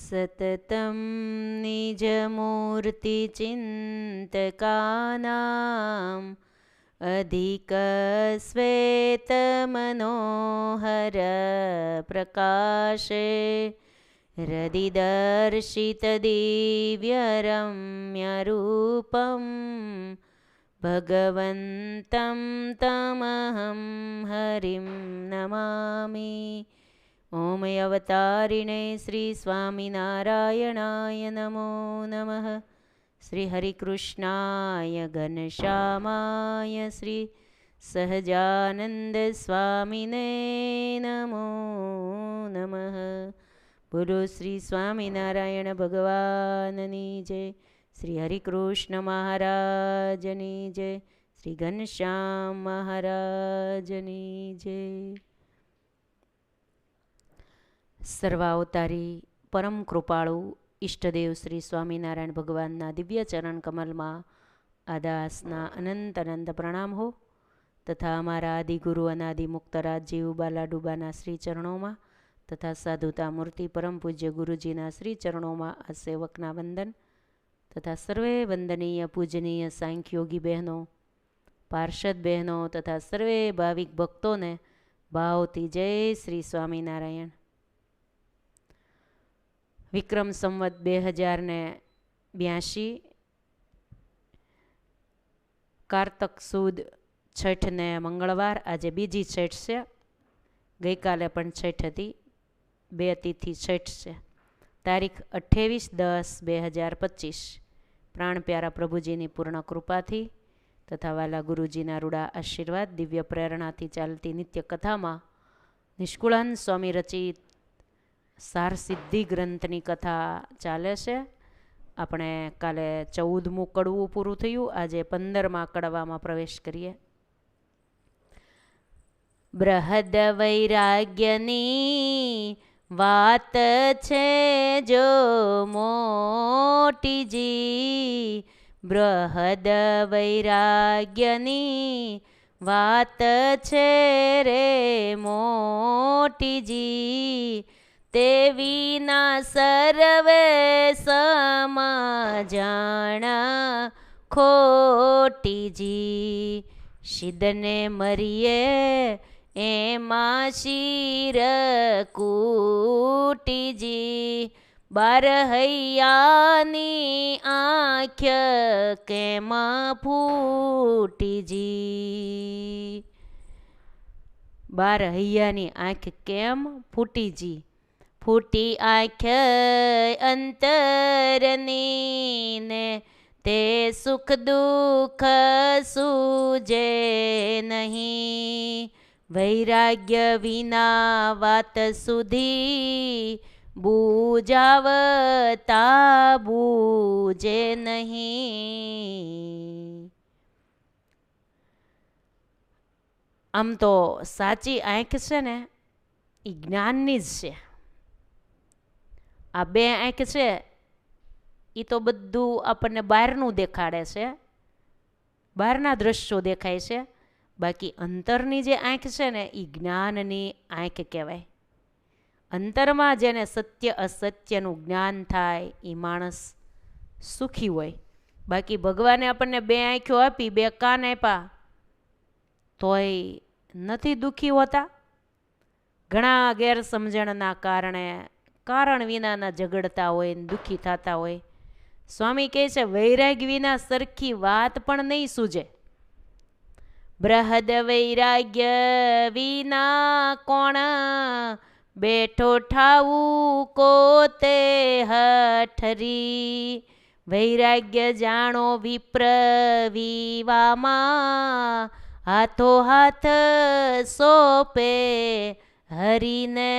સતતં નિજમૂર્તિચિંતકાનાં અધિકસ્વેતમનોહર પ્રકાશે હૃદિદર્શિતદિવ્યરમ્યરૂપં ભગવન્तं તમહં હરિં નમામિ. ઓમ અવતારિણે શ્રી સ્વામિનારાયણાય નમો નમઃ. શ્રી હરિકૃષ્ણાય ઘનશ્યામાય શ્રી સહજાનંદ સ્વામિને નમો નમઃ. બોલો શ્રી સ્વામિનારાયણ ભગવાનની જય. શ્રી હરિકૃષ્ણ મહારાજની જય. શ્રી ઘનશ્યામ મહારાજની જય. સર્વાવતારી પરમ કૃપાળુ ઈષ્ટદેવ શ્રી સ્વામિનારાયણ ભગવાનના દિવ્ય ચરણ કમલમાં આદાસના અનંત અનંત પ્રણામ હો, તથા અમારા આદિગુરુ અનાદિ મુક્તરાજ જીવ બાલાડુબાના શ્રી ચરણોમાં તથા સાધુતા મૂર્તિ પરમ પૂજ્ય ગુરુજીના શ્રી ચરણોમાં આ સેવકના વંદન તથા સર્વે વંદનીય પૂજનીય સાંખ્યોગી બહેનો, પાર્ષદ બહેનો તથા સર્વે ભાવિક ભક્તોને ભાવથી જય શ્રી સ્વામિનારાયણ. વિક્રમ સંવત 2082 કારતક સુદ છઠને મંગળવાર, આજે બીજી છઠ છે. ગઈકાલે પણ છઠ હતી, 2 તિથિ છઠ છે. તારીખ 28/10/2025. પ્રાણ પ્યારા પ્રભુજીની પૂર્ણ કૃપાથી તથા વાલા ગુરુજીના રૂડા આશીર્વાદ દિવ્ય પ્રેરણાથી ચાલતી નિત્ય કથામાં નિષ્કુળાનંદ સ્વામી રચિત સારસિદ્ધિ ગ્રંથની કથા ચાલે છે. આપણે કાલે 14મું કડવું પૂરું થયું, આજે 15મા કડવામાં પ્રવેશ કરીએ. બૃહદ વૈરાગ્યની વાત છે જો મોટીજી, બૃહદ વૈરાગ્યની વાત છે રે મોટીજી, તે વિના સર્વે સમજાણા ખોટીજી, સિદ્ધને મરીએ એમાં શિર કૂટીજી, બારહૈયાની આંખ કેમાં ફૂટીજી, બારહૈયાની આંખ કેમ ફૂટીજી, ફૂટી આંખ અંતરની ને તે સુખ દુઃખ સૂજે નહીં, વૈરાગ્ય વિના વાત સુધી બૂજાવતા બૂજે નહીં. આમ તો સાચી આંખ છે ને એ જ્ઞાનની જ છે. આ બે આંખ છે એ તો બધું આપણને બહારનું દેખાડે છે, બહારના દ્રશ્યો દેખાય છે. બાકી અંતરની જે આંખ છે ને એ જ્ઞાનની આંખ કહેવાય. અંતરમાં જેને સત્ય અસત્યનું જ્ઞાન થાય એ માણસ સુખી હોય. બાકી ભગવાને આપણને બે આંખો આપી, બે કાન આપ્યા, તોય નથી દુઃખી હોતા. ઘણા ગેરસમજણના કારણે કારણ વિનાના ઝઘડતા હોય ને દુઃખી થતા હોય. સ્વામી કહે છે વૈરાગ્ય વિના સરખી વાત પણ નહીં સૂજે. બૃહદ વૈરાગ્ય વિના કોણ બેઠો ઠાવું કોતે હઠરી, વૈરાગ્ય જાણો વિપ્ર વિવામાં, હાથો હાથ સોપે હરીને.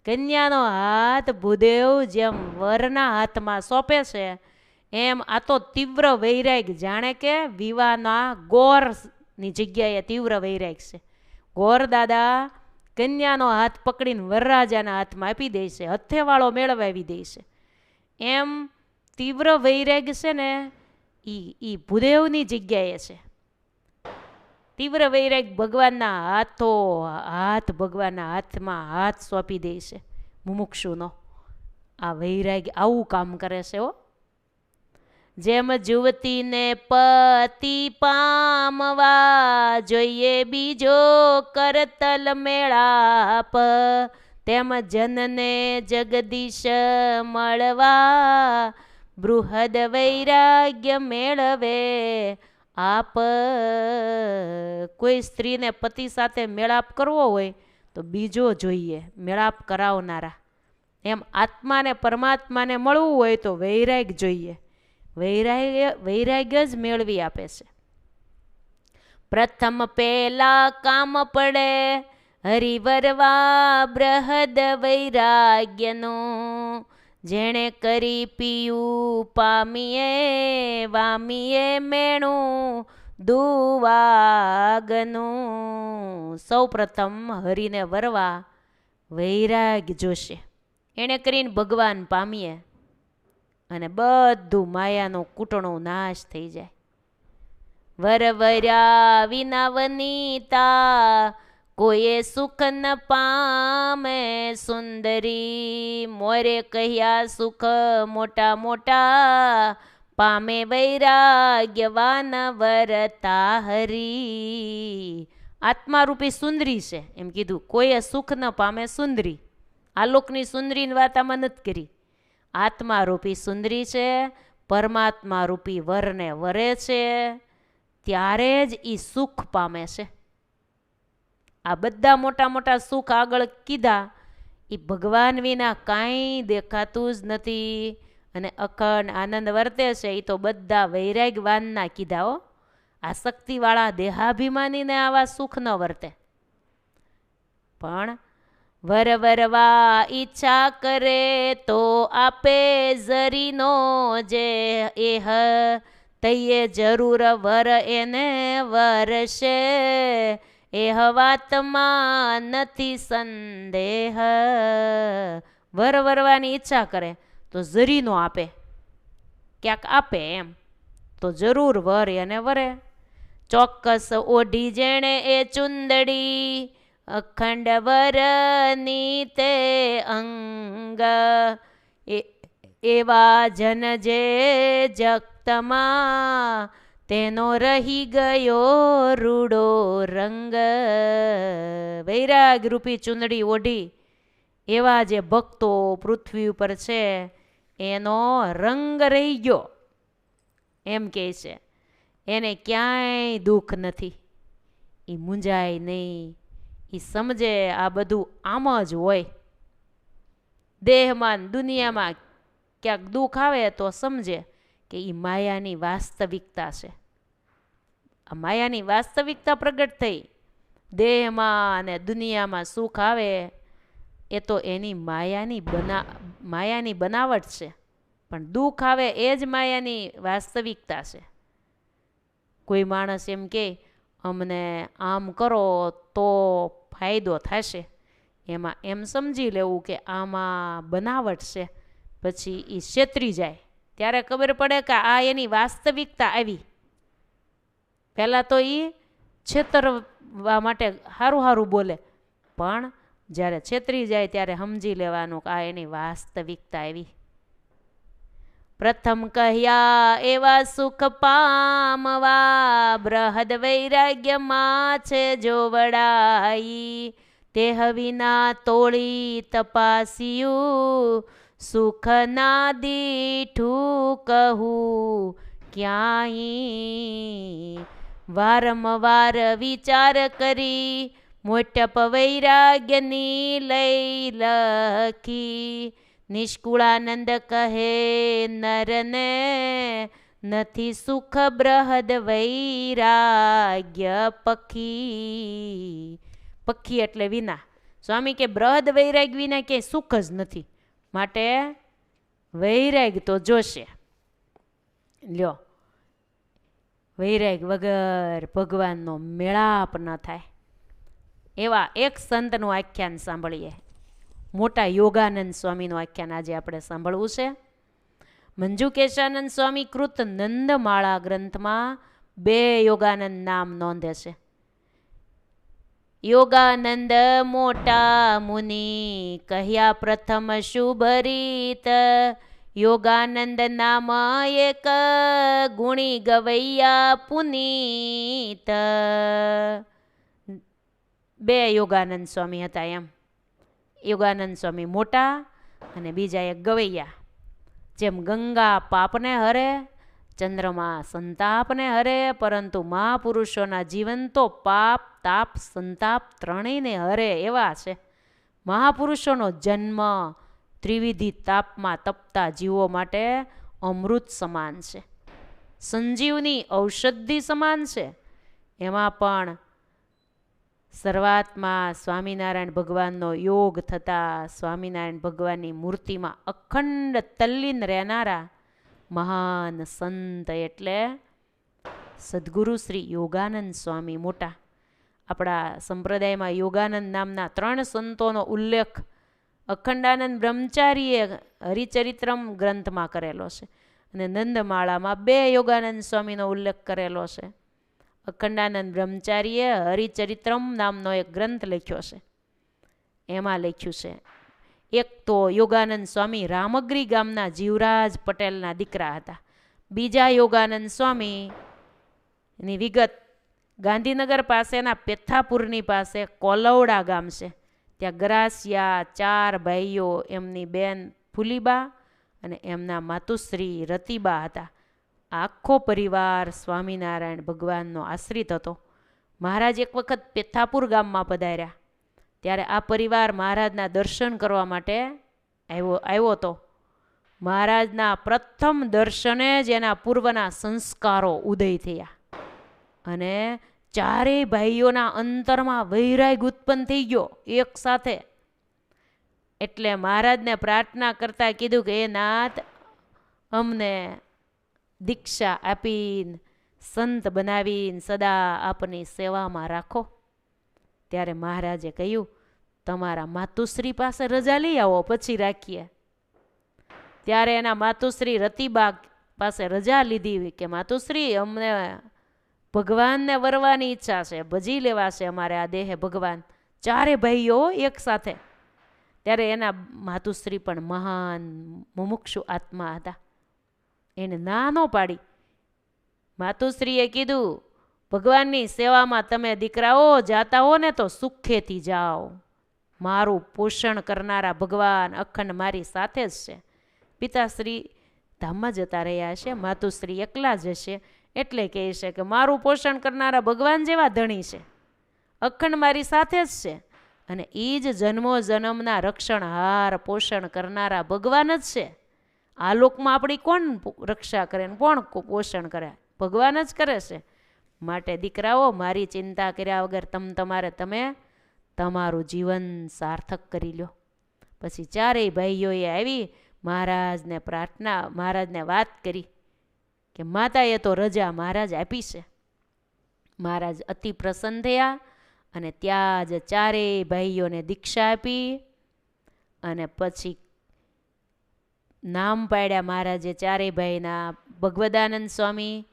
કન્યાનો હાથ ભૂદેવ જેમ વરના હાથમાં સોંપે છે, એમ આ તો તીવ્ર વૈરાગ, જાણે કે વિવાહના ગોરની જગ્યાએ તીવ્ર વૈરાગ છે. ગોર દાદા કન્યાનો હાથ પકડીને વરરાજાના હાથમાં આપી દે છે, હથેવાળો મેળવાવી દે છે. એમ તીવ્ર વૈરાગ છે ને એ ભૂદેવની જગ્યાએ છે. તીવ્ર વૈરાગ ભગવાનના હાથ ભગવાનના હાથમાં હાથ સોંપી દે છે. મુમુક્ષુનો. આ વૈરાગ્ય આવું કામ કરે છે હો. જેમ યુવતીને પતિ પામવા જોઈએ બીજો કરતલ મેળાપ, તેમ જનને જગદીશ મળવા બૃહદ વૈરાગ્ય મેળવે આપ. કોઈ સ્ત્રીને પતિ સાથે મેળાપ કરવો હોય તો બીજો જોઈએ, મેળાપ કરાવનારા. એમ આત્માને પરમાત્માને મળવું હોય તો વૈરાગ્ય જોઈએ. વૈરાગ્ય જ મેળવી આપે છે. પ્રથમ પેલા કામ પડે હરિવરવા બૃહદ વૈરાગ્યનું, જેણે કરી પીયું પામીએ વામીએ મેણું દુવાગનું. સૌ પ્રથમ હરિને વરવા વૈરાગ્ય જોશે. એણે કરીને ભગવાન પામીએ અને બધું માયાનો કૂટણો નાશ થઈ જાય. વરવર્યા વિના વનિતા કોઈએ સુખ ન પામે સુંદરી, મોરે કહ્યા સુખ મોટા મોટા પામે વૈરાગ્યવાન વરતા હરી. આત્મારૂપી સુંદરી છે એમ કીધું. કોઈએ સુખ ન પામે સુંદરી. આલોકની સુંદરીની વાત આમાં નથી કરી. આત્મારૂપી સુંદરી છે, પરમાત્મા રૂપી વરને વરે છે, ત્યારે જ એ સુખ પામે છે. આ બધા મોટા મોટા સુખ આગળ કીધા એ ભગવાન વિના કાંઈ દેખાતું જ નથી અને અખંડ આનંદ વર્તે છે. એ તો બધા વૈરાગ્યવાનના કીધા હો. આસક્તિવાળા દેહાભિમાનીને આવા સુખ ન વર્તે. પણ વરવરવા ઈચ્છા કરે તો આપે જરીનો જે એહ, તૈયે જરૂર વર એને વરશે એહ વાતમાં નથી સંદેહ. વરવાની ઈચ્છા કરે તો જરીનો આપે, ક્યાંક આપે એમ તો જરૂર વર એને વરે. ચોક્કસ ઓઢી જેણે એ ચુંદડી અખંડ વરની તે અંગ, એવા જન જે જગતમાં તેનો રહી ગયો રૂડો રંગ. વૈરાગ રૂપી ચુંદડી ઓઢી એવા જે ભક્તો પૃથ્વી ઉપર છે એનો રંગ રહી ગયો એમ કહે છે. એને ક્યાંય દુઃખ નથી, એ મૂંઝાય નહીં, એ સમજે આ બધું આમ જ હોય. દેહમાં દુનિયામાં ક્યાંક દુઃખ આવે તો સમજે કે એ માયાની વાસ્તવિકતા છે. આ માયાની વાસ્તવિકતા પ્રગટ થઈ. દેહમાં અને દુનિયામાં સુખ આવે એ તો એની માયાની બનાવટ છે, પણ દુઃખ આવે એ જ માયાની વાસ્તવિકતા છે. કોઈ માણસ એમ કે અમને આમ કરો તો ફાયદો થશે, એમાં એમ સમજી લેવું કે આમાં બનાવટ છે. પછી એ છેતરી જાય ત્યારે ખબર પડે કે આ એની વાસ્તવિકતા આવી. પહેલાં તો એ છેતરવા માટે સારું સારું બોલે, પણ જ્યારે છેતરી જાય ત્યારે સમજી લેવાનું કે આ એની વાસ્તવિકતા આવી. પ્રથમ કહ્યા એવા સુખ પામવા બૃહદ વૈરાગ્યમાં છે જો વડાઈ, તેહ વિના તોળી તપાસ્યું સુખ ના દીઠું કહું ક્યાંય. વારંવાર વિચાર કરી મોટપ વૈરાગ્યની લઈ લખી, નિષ્કુળાનંદ કહે નરને નથી સુખ બૃહદ વૈરાગ્ય પખી. પખી એટલે વિના. સ્વામી કે બૃહદ વૈરાગ્ય વિના ક્યાંય સુખ જ નથી, માટે વૈરાગ્ય તો જોશે. લ્યો, વૈરાગ્ય વગર ભગવાનનો મેળાપ ન થાય. એવા એક સંતનું આખ્યાન સાંભળીએ. મોટા યોગાનંદ સ્વામીનું આખ્યાન આજે આપણે સાંભળવું છે. મંજુકેશાનંદ સ્વામી કૃત નંદમાળા ગ્રંથમાં 2 યોગાનંદ નામ નોંધે છે. યોગાનંદ મોટા મુનિ કહ્યા પ્રથમ શુભરીત, યોગાનંદ નામ એક ગુણી ગવૈયા પુનીત. બે યોગાનંદ સ્વામી હતા એમ. યોગાનંદ સ્વામી મોટા અને બીજા એક ગવૈયા. જેમ ગંગા પાપને હરે, ચંદ્રમા સંતાપને હરે, પરંતુ મહાપુરુષોના જીવન તો પાપ તાપ સંતાપ ત્રણેયને હરે એવા છે. મહાપુરુષોનો જન્મ ત્રિવિધિ તાપમાં તપતા જીવો માટે અમૃત સમાન છે, સંજીવની ઔષધિ સમાન છે. એમાં પણ શરૂઆતમાં સ્વામિનારાયણ ભગવાનનો યોગ થતાં સ્વામિનારાયણ ભગવાનની મૂર્તિમાં અખંડ તલ્લીન રહેનારા મહાન સંત એટલે સદ્ગુરુ શ્રી યોગાનંદ સ્વામી મોટા. આપણા સંપ્રદાયમાં યોગાનંદ નામના 3 સંતોનો ઉલ્લેખ અખંડાનંદ બ્રહ્મચારીએ હરિચરિત્રમ ગ્રંથમાં કરેલો છે, અને નંદમાળામાં 2 યોગાનંદ સ્વામીનો ઉલ્લેખ કરેલો છે. અખંડાનંદ બ્રહ્મચારીએ હરિચરિત્રમ નામનો એક ગ્રંથ લખ્યો છે. એમાં લખ્યું છે, એક તો યોગાનંદ સ્વામી રામગરી ગામના જીવરાજ પટેલના દીકરા હતા. બીજા યોગાનંદ સ્વામીની વિગત ગાંધીનગર પાસેના પેથાપુરની પાસે કોલવડા ગામ છે. ત્યાં ગરાસિયા 4 ભાઈઓ, એમની બેન ફુલીબા અને એમના માતુશ્રી રતિબા હતા. આખો પરિવાર સ્વામિનારાયણ ભગવાનનો આશ્રિત હતો. મહારાજ એક વખત પેથાપુર ગામમાં પધાર્યા ત્યારે આ પરિવાર મહારાજના દર્શન કરવા માટે આવ્યો હતો. મહારાજના પ્રથમ દર્શને જ એના પૂર્વના સંસ્કારો ઉદય થયા અને 4 ભાઈઓના અંતરમાં વૈરાગ ઉત્પન્ન થઈ ગયો એક સાથે. એટલે મહારાજને પ્રાર્થના કરતા કીધું કે એ નાથ, અમને દીક્ષા આપીને સંત બનાવીને સદા આપની સેવામાં રાખો. ત્યારે મહારાજે કહ્યું, તમારા માતુશ્રી પાસે રજા લઈ આવો પછી રાખીએ. ત્યારે એના માતુશ્રી રતિબા પાસે રજા લીધી કે માતુશ્રી, અમને ભગવાનને વરવાની ઈચ્છા છે, ભજી લેવા છે અમારે આ દેહે ભગવાન. 4 ભાઈઓ એક સાથે. ત્યારે એના માતુશ્રી પણ મહાન મુમુક્ષુ આત્મા હતા, એને ના ન પાડી. માતુશ્રીએ કીધું, ભગવાનની સેવામાં તમે દીકરાઓ જાતા હો ને તો સુખેથી જાઓ. મારું પોષણ કરનારા ભગવાન અખંડ મારી સાથે જ છે. પિતાશ્રી ધામમાં જતા રહ્યા છે, માતુશ્રી એકલા જ હશે, એટલે કહે છે કે મારું પોષણ કરનારા ભગવાન જેવા ધણી છે, અખંડ મારી સાથે જ છે, અને એ જ જન્મો જન્મના રક્ષણહાર પોષણ કરનારા ભગવાન જ છે. આ લોકમાં આપણી કોણ રક્ષા કરે ને કોણ પોષણ કરે? ભગવાન જ કરે છે. માટે દીકરાઓ, મારી ચિંતા કર્યા વગર તમે તમારું જીવન સાર્થક કરી લો. પછી 4 ભાઈઓએ આવી મહારાજને વાત કરી કે માતાએ તો રજા મહારાજ આપી છે. મહારાજ અતિ પ્રસન્ન થયા અને ત્યાં જ 4 ભાઈઓને દીક્ષા આપી અને પછી નામ પાડ્યા મહારાજે 4 ભાઈના. ભગવદાનંદ સ્વામી,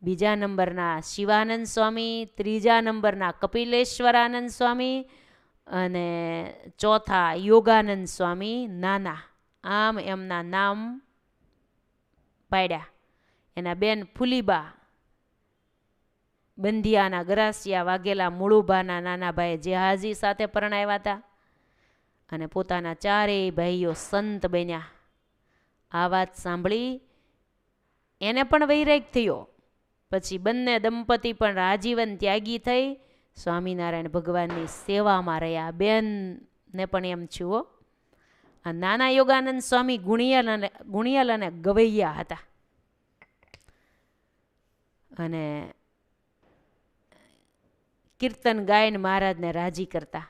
બીજા નંબરના શિવાનંદ સ્વામી, ત્રીજા નંબરના કપિલેશ્વરાનંદ સ્વામી અને ચોથા યોગાનંદ સ્વામી નાના. આમ એમના નામ પાડ્યા. એના બેન ફુલીબા બંધિયાના ગરાસિયા વાઘેલા મુળુભાના નાના ભાઈ જેહાજી સાથે પરણાવ્યા હતા અને પોતાના 4 ભાઈઓ સંત બન્યા. આ વાત સાંભળી એને પણ વૈરાગ થયો. પછી બંને દંપતી પણ આજીવન ત્યાગી થઈ સ્વામિનારાયણ ભગવાનની સેવામાં રહ્યા. બેનને પણ એમ છું. આ નાના યોગાનંદ સ્વામી ગુણિયલ અને ગવૈયા હતા અને કીર્તન ગાયન મહારાજને રાજી કરતા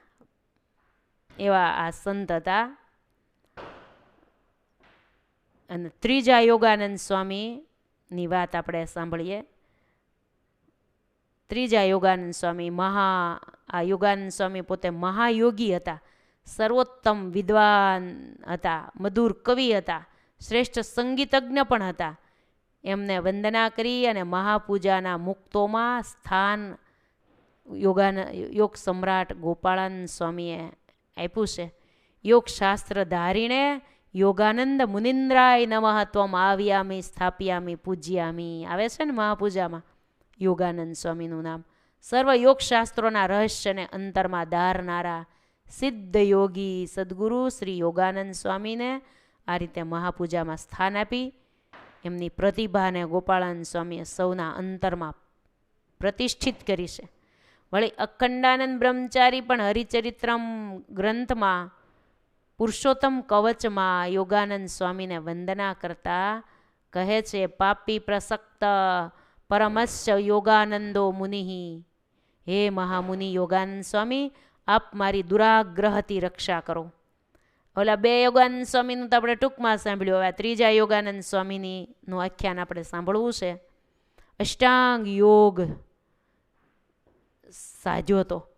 એવા આ સંત હતા. અને ત્રીજા યોગાનંદ સ્વામીની વાત આપણે સાંભળીએ. ત્રીજા યોગાનંદ સ્વામી આ યોગાનંદ સ્વામી પોતે મહાયોગી હતા, સર્વોત્તમ વિદ્વાન હતા, મધુર કવિ હતા, શ્રેષ્ઠ સંગીતજ્ઞ પણ હતા. એમને વંદના કરી અને મહાપૂજાના મુક્તોમાં સ્થાન યોગ સમ્રાટ ગોપાળાનંદ સ્વામીએ આપ્યું છે. યોગ શાસ્ત્ર ધારીને યોગાનંદ મુનિન્દ્રાય નમઃ ત્વમ આવ્યામી સ્થાપ્યામી પૂજ્યામી આવે છે ને મહાપૂજામાં યોગાનંદ સ્વામીનું નામ. સર્વ યોગશાસ્ત્રોના રહસ્યને અંતરમાં ધારનારા સિદ્ધ યોગી સદગુરુ શ્રી યોગાનંદ સ્વામીને આ રીતે મહાપૂજામાં સ્થાન આપી એમની પ્રતિભાને ગોપાળાનંદ સ્વામીએ સૌના અંતરમાં પ્રતિષ્ઠિત કરી છે. વળી અખંડાનંદ બ્રહ્મચારી પણ હરિચરિત્રમ ગ્રંથમાં પુરુષોત્તમ કવચમાં યોગાનંદ સ્વામીને વંદના કરતા કહે છે, પાપી પ્રસક્ત પરમસ્ય યોગાનંદો મુનિ, હે મહામુનિ યોગાનંદ સ્વામી, આપ મારી દુરાગ્રહથી રક્ષા કરો. ઓલા બે યોગાનંદ સ્વામીનું તો આપણે ટૂંકમાં સાંભળ્યું. હવે ત્રીજા યોગાનંદ સ્વામીનું આખ્યાન આપણે સાંભળવું છે. અષ્ટાંગ યોગ સાધ્યો તો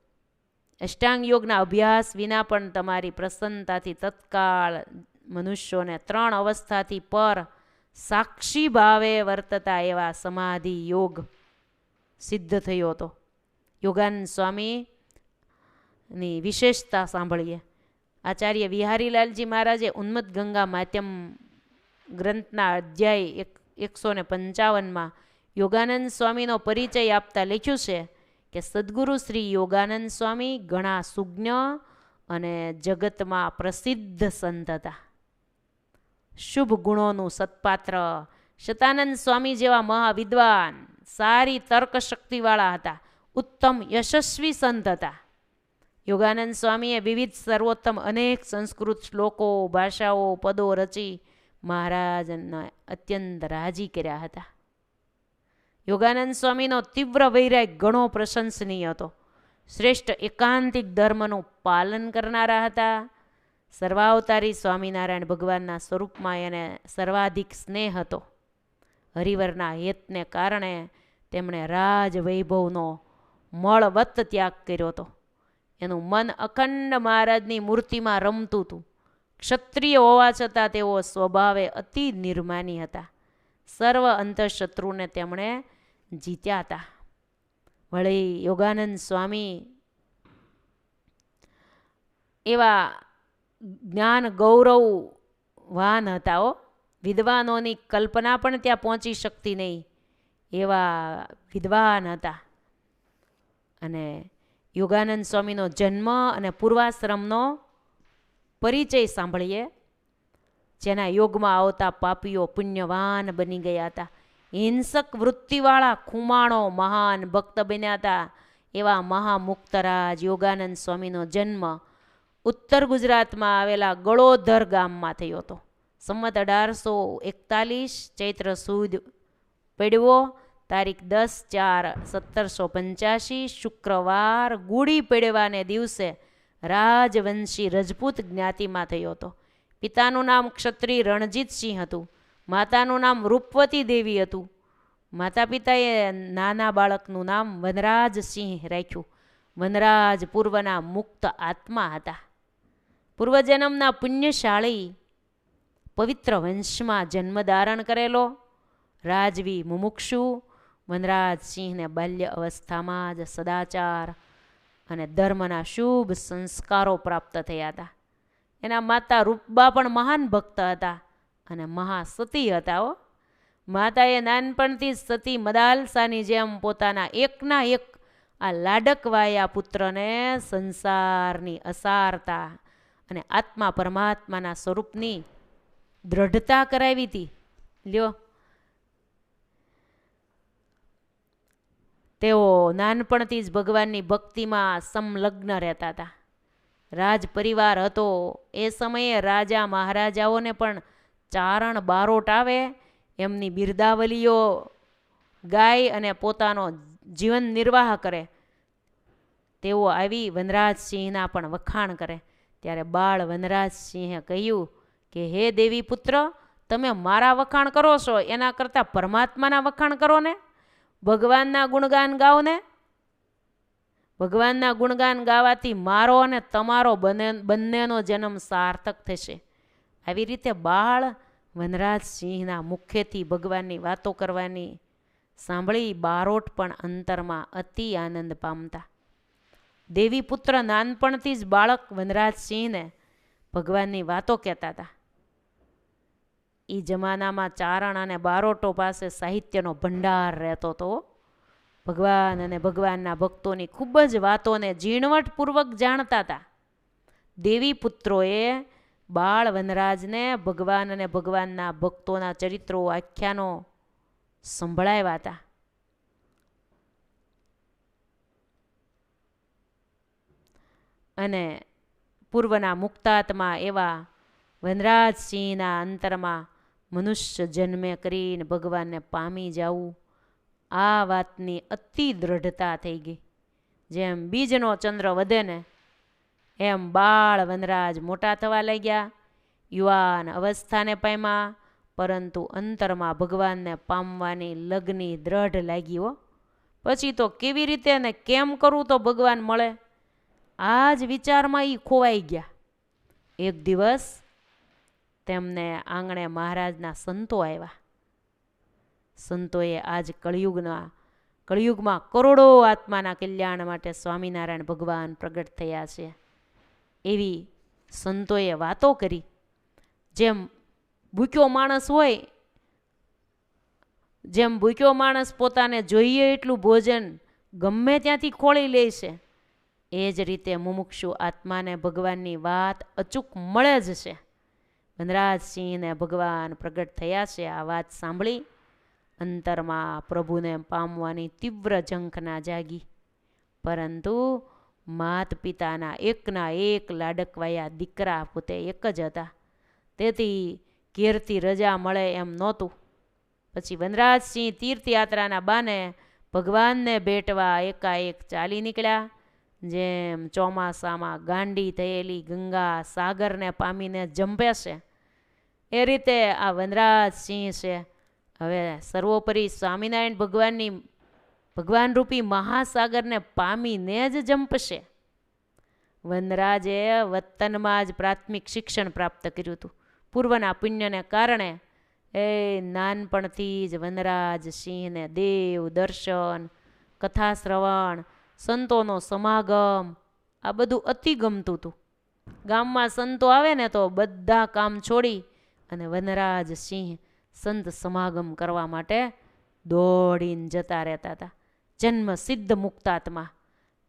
અષ્ટાંગ યોગના અભ્યાસ વિના પણ તમારી પ્રસન્નતાથી તત્કાળ મનુષ્યોને 3 અવસ્થાથી પર સાક્ષી ભાવે વર્તતા એવા સમાધિ યોગ સિદ્ધ થયો હતો. યોગાનંદ સ્વામીની વિશેષતા સાંભળીએ. આચાર્ય વિહારીલાલજી મહારાજે ઉન્મત્ત ગંગા માધ્યમ ગ્રંથના અધ્યાય 155માં યોગાનંદ સ્વામીનો પરિચય આપતા લખ્યું છે કે સદગુરુ શ્રી યોગાનંદ સ્વામી ઘણા સુજ્ઞ અને જગતમાં પ્રસિદ્ધ સંત હતા. શુભ ગુણોનું સત્પાત્ર શતાનંદ સ્વામી જેવા મહાવિદ્વાન, સારી તર્ક શક્તિવાળા હતા. ઉત્તમ યશસ્વી સંત હતા. યોગાનંદ સ્વામીએ વિવિધ સર્વોત્તમ અનેક સંસ્કૃત શ્લોકો, ભાષાઓ, પદો રચી મહારાજને અત્યંત રાજી કર્યા હતા. યોગાનંદ સ્વામીનો તીવ્ર વૈરાગ ઘણો પ્રશંસનીય હતો. શ્રેષ્ઠ એકાંતિક ધર્મનું પાલન કરનારા હતા. સર્વાવતારી સ્વામિનારાયણ ભગવાનના સ્વરૂપમાં એને સર્વાધિક સ્નેહ હતો. હરિવરના હેતને કારણે તેમણે રાજ વૈભવનો મળવત ત્યાગ કર્યો હતો. એનું મન અખંડ મહારાજની મૂર્તિમાં રમતું હતું. ક્ષત્રિય હોવા છતાં તેઓ સ્વભાવે અતિ નિર્માની હતા. સર્વ અંતઃશત્રુને તેમણે જીત્યા હતા. વળી યોગાનંદ સ્વામી એવા જ્ઞાન ગૌરવવાન હતા. વિદ્વાનોની કલ્પના પણ ત્યાં પહોંચી શકતી નહીં એવા વિદ્વાન હતા. અને યોગાનંદ સ્વામીનો જન્મ અને પૂર્વાશ્રમનો પરિચય સાંભળીએ. જેના યોગમાં આવતા પાપીઓ પુણ્યવાન બની ગયા હતા. હિંસક વૃત્તિવાળા ખુમાણો મહાન ભક્ત બન્યા હતા. એવા મહામુક્તરાજ યોગાનંદ સ્વામીનો જન્મ ઉત્તર ગુજરાતમાં આવેલા ગળોધર ગામમાં થયો હતો. સંમત 1841 ચૈત્ર સુદ પડવો, તારીખ 10/4/1785 શુક્રવાર ગુડી પડવાને દિવસે રાજવંશી રજપૂત જ્ઞાતિમાં થયો હતો. પિતાનું નામ ક્ષત્રિય રણજીતસિંહ હતું. માતાનું નામ રૂપવતી દેવી હતું. માતા પિતાએ નાના બાળકનું નામ વનરાજસિંહ રાખ્યું. વનરાજ પૂર્વના મુક્ત આત્મા હતા. પૂર્વજન્મના પુણ્યશાળી પવિત્ર વંશમાં જન્મ ધારણ કરેલો રાજવી મુમુક્ષુ વનરાજસિંહને બાલ્ય અવસ્થામાં જ સદાચાર અને ધર્મના શુભ સંસ્કારો પ્રાપ્ત થયા હતા. એના માતા રૂપબા પણ મહાન ભક્ત હતા અને મહાસતી હતા. માતાએ નાનપણથી જ સતી મદાલસાની જેમ પોતાના એકના એક આ લાડકવાયા પુત્રને સંસારની અસારતા અને આત્મા પરમાત્માના સ્વરૂપની દ્રઢતા કરાવી હતી. લ્યો, તેઓ નાનપણથી જ ભગવાનની ભક્તિમાં સંલગ્ન રહેતા હતા. રાજ પરિવાર હતો. એ સમયે રાજા મહારાજાઓને પણ ચારણ બારોટ આવે એમની બિરદાવલીઓ ગાય અને પોતાનો જીવન નિર્વાહ કરે. તેઓ આવી વનરાજસિંહના પણ વખાણ કરે. ત્યારે બાળ વનરાજસિંહે કહ્યું કે હે દેવી પુત્ર, તમે મારા વખાણ કરો છો એના કરતાં પરમાત્માના વખાણ કરો ને, ભગવાનના ગુણગાન ગાઓ ને. ભગવાનના ગુણગાન ગાવાથી મારો અને તમારો બંનેનો જન્મ સાર્થક થશે. આવી રીતે બાળ વનરાજસિંહના મુખેથી ભગવાનની વાતો કરવાની સાંભળી બારોટ પણ અંતરમાં અતિ આનંદ પામતા. દેવી પુત્ર નાનપણથી જ બાળક વનરાજસિંહને ભગવાનની વાતો કહેતા હતા. એ જમાનામાં ચારણ અને બારોટો પાસે સાહિત્યનો ભંડાર રહેતો હતો. ભગવાન અને ભગવાનના ભક્તોની ખૂબ જ વાતોને ઝીણવટપૂર્વક જાણતા હતા. દેવી પુત્રોએ બાળ વનરાજને ભગવાન અને ભગવાનના ભક્તોના ચરિત્રો આખ્યાનો સંભળાવ્યા હતા. અને પૂર્વના મુક્તાત્મા એવા વનરાજસિંહના અંતરમાં મનુષ્ય જન્મે કરીને ભગવાનને પામી જવું, આ વાતની અતિ દ્રઢતા થઈ ગઈ. જેમ બીજનો ચંદ્ર વધે ને એમ બાળ વનરાજ મોટા થવા લાગ્યા, યુવાન અવસ્થાને પામ્યા, પરંતુ અંતરમાં ભગવાનને પામવાની લગ્ની દ્રઢ લાગી હો. પછી તો કેવી રીતે ને કેમ કરવું તો ભગવાન મળે, આ જ વિચારમાં એ ખોવાઈ ગયા. એક દિવસ તેમને આંગણે મહારાજના સંતો આવ્યા. સંતોએ આજ કળિયુગમાં કરોડો આત્માના કલ્યાણ માટે સ્વામિનારાયણ ભગવાન પ્રગટ થયા છે એવી સંતોએ વાતો કરી. જેમ ભૂખ્યો માણસ પોતાને જોઈએ એટલું ભોજન ગમે ત્યાંથી ખોળી લે છે, એ જ રીતે મુમુક્ષુ આત્માને ભગવાનની વાત અચૂક મળે જ છે. વનરાજસિંહને ભગવાન પ્રગટ થયા છે. આ વાત સાંભળી અંતરમાં પ્રભુને પામવાની તીવ્ર ઝંખના જાગી. પરંતુ માત પિતાના એકના એક લાડકવાયા દીકરા પોતે એક જ હતા, તેથી ઘેરથી રજા મળે એમ નહોતું. પછી વનરાજસિંહ તીર્થયાત્રાના બાને ભગવાનને ભેટવા એકાએક ચાલી નીકળ્યા. જેમ ચોમાસામાં ગાંડી થયેલી ગંગા સાગરને પામીને જંપે છે, એ રીતે આ વનરાજસિંહ છે હવે સર્વોપરી સ્વામિનારાયણ ભગવાનરૂપી મહાસાગરને પામીને જ જંપશે. વનરાજે વતનમાં જ પ્રાથમિક શિક્ષણ પ્રાપ્ત કર્યું હતું. પૂર્વના પુણ્યને કારણે એ નાનપણથી જ વનરાજસિંહને દેવ દર્શન, કથા શ્રવણ, સંતોનો સમાગમ આ બધું અતિ ગમતું હતું. ગામમાં સંતો આવે ને તો બધા કામ છોડી અને વનરાજસિંહ સંત સમાગમ કરવા માટે દોડીને જતા રહેતા હતા. જન્મ સિદ્ધ મુક્તાત્મા.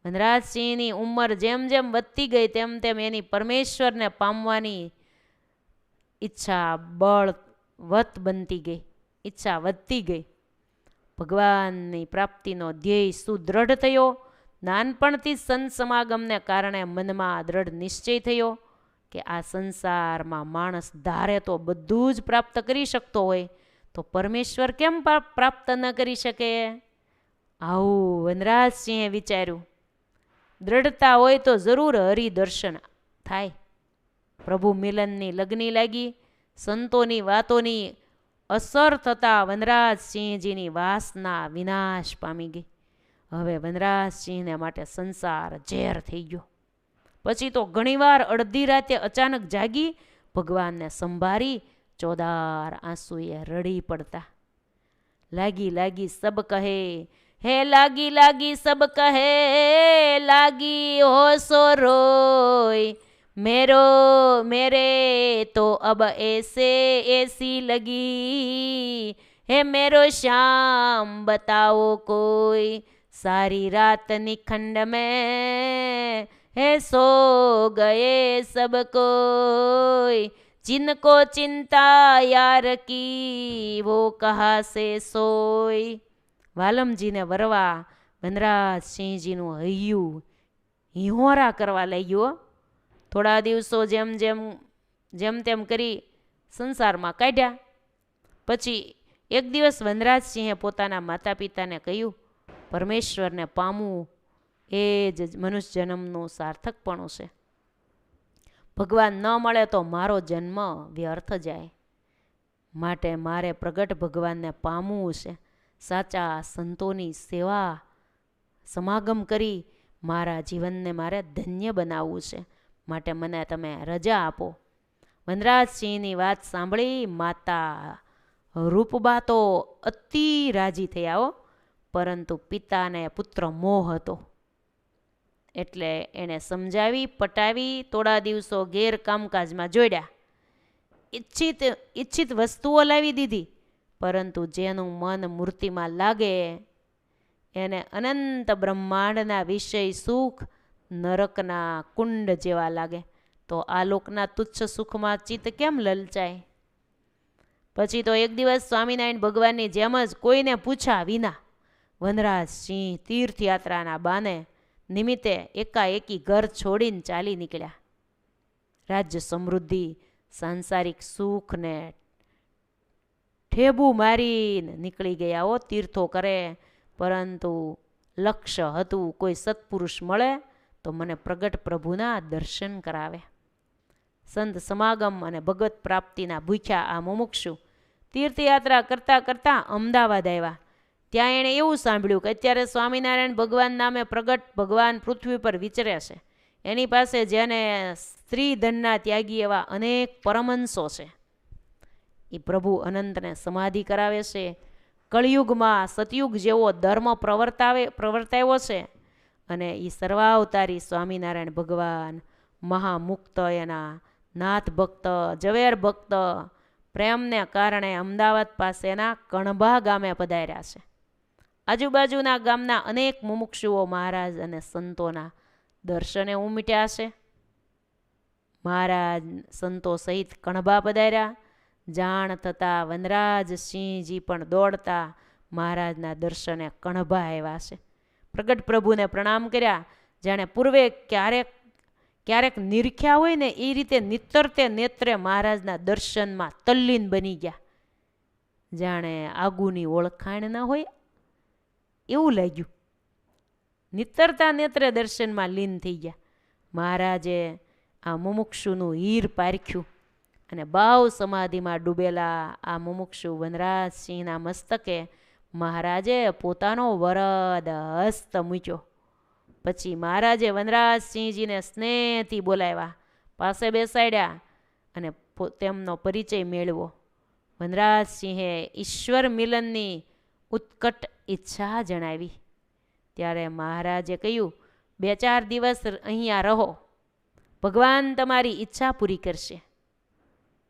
વનરાજસિંહની ઉંમર જેમ જેમ વધતી ગઈ તેમ તેમ એની પરમેશ્વરને પામવાની ઈચ્છા બળવત બનતી ગઈ, ઈચ્છા વધતી ગઈ. ભગવાનની પ્રાપ્તિનો ધ્યેય સુદૃઢ થયો. નાનપણથી સંત સમાગમને કારણે મનમાં દ્રઢ નિશ્ચય થયો કે આ સંસારમાં માણસ ધારે તો બધું જ પ્રાપ્ત કરી શકતો હોય, તો પરમેશ્વર કેમ પ્રાપ્ત ન કરી શકે? આવું વનરાજસિંહે વિચાર્યું. દ્રઢતા હોય તો જરૂર હરિદર્શન થાય. પ્રભુ મિલનની લગ્ની લાગી. સંતોની વાતોની અસર થતાં વનરાજસિંહજીની વાસના વિનાશ પામી ગઈ. હવે વનરાજસિંહને માટે સંસાર ઝેર થઈ ગયો. પછી તો ઘણીવાર અડધી રાતે અચાનક જાગી ભગવાનને સંભાળી ચોદાર આંસુએ રડી પડતા. લાગી લાગી સબ કહે, હે લાગી લાગી સબ કહે, લાગી હો સો રોય, मेरे तो अब ऐसी लगी, है मेरो श्याम बताओ कोई, सारी रात निखंड में है सो गए सब कोई, जिनको चिंता यार की वो कहाँ से सोई. વાલમજીને વરવા વનરાજસિંહજીનું હૈયું હિંહોરા કરવા લાગ્યું. થોડા દિવસો જેમ તેમ કરી સંસારમાં કાઢ્યા. પછી એક દિવસ વનરાજસિંહે પોતાના માતા પિતાને કહ્યું, પરમેશ્વરને પામવું એ જ મનુષ્ય જન્મનું સાર્થકપણું છે. ભગવાન ન મળે તો મારો જન્મ વ્યર્થ જાય, માટે મારે પ્રગટ ભગવાનને પામવું છે. સાચા સંતોની સેવા સમાગમ કરી મારા જીવનને મારે ધન્ય બનાવવું છે, માટે મને તમે રજા આપો. વનરાજસિંહની વાત સાંભળી માતા રૂપબા તો અતિ રાજી થયા હો, પરંતુ પિતાને પુત્ર મોહ હતો. એટલે એણે સમજાવી પટાવી થોડા દિવસો ઘેર કામકાજમાં જોડ્યા. ઈચ્છિત વસ્તુઓ લાવી દીધી, પરંતુ જેનું મન મૂર્તિમાં લાગે એને અનંત બ્રહ્માંડના વિષય સુખ નરકના કુંડ જેવા લાગે. તો આ લોકના તુચ્છ સુખમાં ચિત્ત કેમ લલચાય? પછી તો એક દિવસ સ્વામિનારાયણ ભગવાનની જેમ જ કોઈને પૂછ્યા વિના વનરાજસિંહ તીર્થયાત્રાના બાને નિમિત્તે એકાએકી ઘર છોડીને ચાલી નીકળ્યા. રાજ્ય સમૃદ્ધિ સાંસારિક સુખને ઠેબુ મારીને નીકળી ગયા હો તીર્થો કરે, પરંતુ લક્ષ્ય હતું કોઈ સત્પુરુષ મળે તો મને પ્રગટ પ્રભુના દર્શન કરાવે. સંત સમાગમ અને ભગવત પ્રાપ્તિના ભૂખ્યા આ મુમુક્ષુ તીર્થયાત્રા કરતાં કરતાં અમદાવાદ આવ્યા. ત્યાં એણે એવું સાંભળ્યું કે અત્યારે સ્વામિનારાયણ ભગવાન નામે પ્રગટ ભગવાન પૃથ્વી પર વિચરે છે. એની પાસે જેને સ્ત્રી ધનના ત્યાગી એવા અનેક પરમહંસો છે. એ પ્રભુ અનંતને સમાધિ કરાવે છે. કળિયુગમાં સતયુગ જેવો ધર્મ પ્રવર્તાવ્યો છે. અને એ સર્વાવતારી સ્વામિનારાયણ ભગવાન મહામુક્ત એના નાથ ભક્ત ઝવેર ભક્ત પ્રેમને કારણે અમદાવાદ પાસેના કણભા ગામે પધાર્યા છે. આજુબાજુના ગામના અનેક મુમુક્ષુઓ મહારાજ અને સંતોના દર્શને ઉમટ્યા છે. મહારાજ સંતો સહિત કણભા પધાર્યા. જાણ થતાં વનરાજસિંહજી પણ દોડતા મહારાજના દર્શને કણભા આવ્યા છે. પ્રગટ પ્રભુને પ્રણામ કર્યા. જાણે પૂર્વે ક્યારેક નિરખ્યા હોય ને એ રીતે નિતરતે નેત્રે મહારાજના દર્શનમાં તલ્લીન બની ગયા. જાણે આગુની ઓળખાણ ના હોય એવું લાગ્યું. નિતરતા નેત્રે દર્શનમાં લીન થઈ ગયા. મહારાજે આ મુમુક્ષુનું હીર પારખ્યું અને ભાવ સમાધિમાં ડૂબેલા આ મુમુક્ષુ વનરાજસિંહના મસ્તકે મહારાજે પોતાનો વરદ હસ્ત મૂક્યો. પછી મહારાજે વનરાજસિંહજીને સ્નેહથી બોલાવ્યા, પાસે બેસાડ્યા અને તેમનો પરિચય મેળવો. વનરાજસિંહે ઈશ્વર મિલનની ઉત્કટ ઈચ્છા જણાવી. ત્યારે મહારાજે કહ્યું, 2-4 દિવસ અહીંયા રહો, ભગવાન તમારી ઈચ્છા પૂરી કરશે.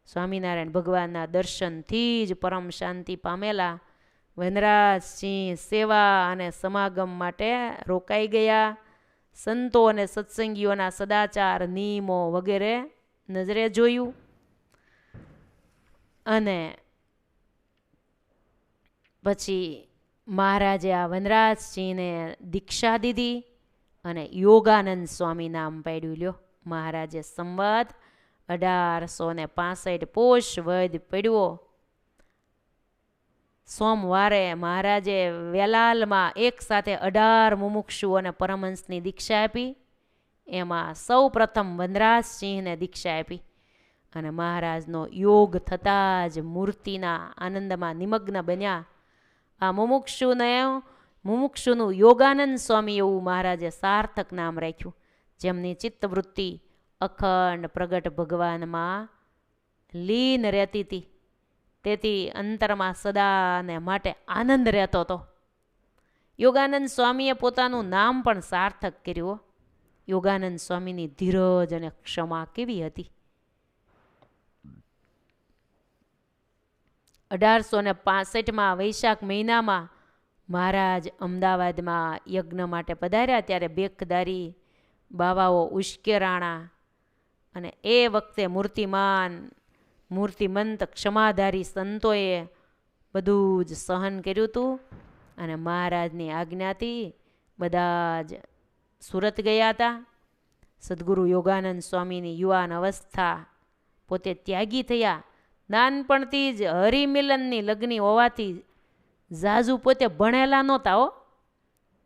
સ્વામિનારાયણ ભગવાનના દર્શનથી જ પરમ શાંતિ પામેલા વનરાજસિંહ સેવા અને સમાગમ માટે રોકાઈ ગયા. સંતો અને સત્સંગીઓના સદાચાર નિયમો વગેરે નજરે જોયું અને પછી મહારાજે આ વનરાજસિંહને દીક્ષા દીધી અને યોગાનંદ સ્વામી નામ પાડ્યું. લ્યો, મહારાજે સંવત 1865 પોષ વદ પડ્યો સોમવારે મહારાજે વેલાલમાં એક સાથે 18 મુમુક્ષુ અને પરમહંસની દીક્ષા આપી. એમાં સૌ પ્રથમ વનરાજસિંહને દીક્ષા આપી અને મહારાજનો યોગ થતાં જ મૂર્તિના આનંદમાં નિમગ્ન બન્યા. આ મુમુક્ષુનું યોગાનંદ સ્વામી એવું મહારાજે સાર્થક નામ રાખ્યું, જેમની ચિત્તવૃત્તિ અખંડ પ્રગટ ભગવાનમાં લીન રહેતી હતી. તેથી અંતરમાં સદાને માટે આનંદ રહેતો હતો. યોગાનંદ સ્વામીએ પોતાનું નામ પણ સાર્થક કર્યું. યોગાનંદ સ્વામીની ધીરજ અને ક્ષમા કેવી હતી! 1865 વૈશાખ મહિનામાં મહારાજ અમદાવાદમાં યજ્ઞ માટે પધાર્યા. ત્યારે બેખદારી બાવાઓ ઉશ્કેરાણા અને એ વખતે મૂર્તિમંત ક્ષમાધારી સંતોએ બધું જ સહન કર્યું હતું. અને મહારાજની આજ્ઞાથી બધા જ સુરત ગયા હતા. સદગુરુ યોગાનંદ સ્વામીની યુવાન અવસ્થા પોતે ત્યાગી થયા. નાનપણથી જ હરિમિલનની લગ્ની હોવાથી ઝાઝુ પોતે ભણેલા નહોતા હો.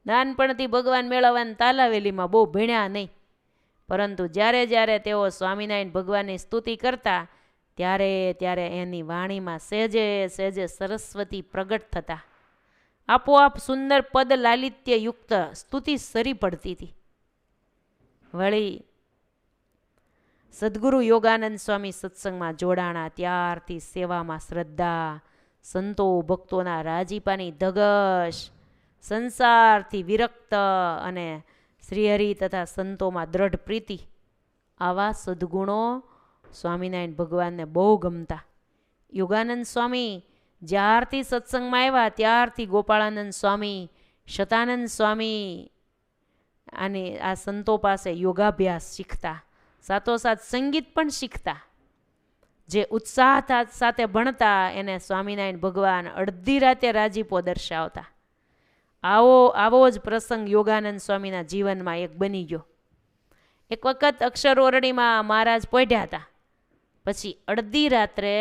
નાનપણથી ભગવાન મેળવવાની તાલાવેલીમાં બહુ ભણ્યા નહીં, પરંતુ જ્યારે તેઓ સ્વામિનારાયણ ભગવાનની સ્તુતિ કરતા ત્યારે એની વાણીમાં સહેજે સરસ્વતી પ્રગટ થતા. આપોઆપ સુંદર પદ લાલિત્ય યુક્ત સ્તુતિ સરી પડતી હતી. વળી સદગુરુ યોગાનંદ સ્વામી સત્સંગમાં જોડાણા ત્યારથી સેવામાં શ્રદ્ધા, સંતો ભક્તોના રાજીપાની ધગશ, સંસારથી વિરક્ત અને શ્રીહરિ તથા સંતોમાં દ્રઢ પ્રીતિ, આવા સદ્ગુણો સ્વામિનારાયણ ભગવાનને બહુ ગમતા. યોગાનંદ સ્વામી જ્યારથી સત્સંગમાં આવ્યા ત્યારથી ગોપાળાનંદ સ્વામી, શતાનંદ સ્વામી અને આ સંતો પાસે યોગાભ્યાસ શીખતા, સાથોસાથ સંગીત પણ શીખતા. જે ઉત્સાહ સાથે ભણતા એને સ્વામિનારાયણ ભગવાન અડધી રાતે રાજીપો દર્શાવતા. આવો જ પ્રસંગ યોગાનંદ સ્વામીના જીવનમાં એક બની ગયો. એક વખત અક્ષર ઓરડીમાં મહારાજ પોઢ્યા હતા. પછી અડધી રાત્રે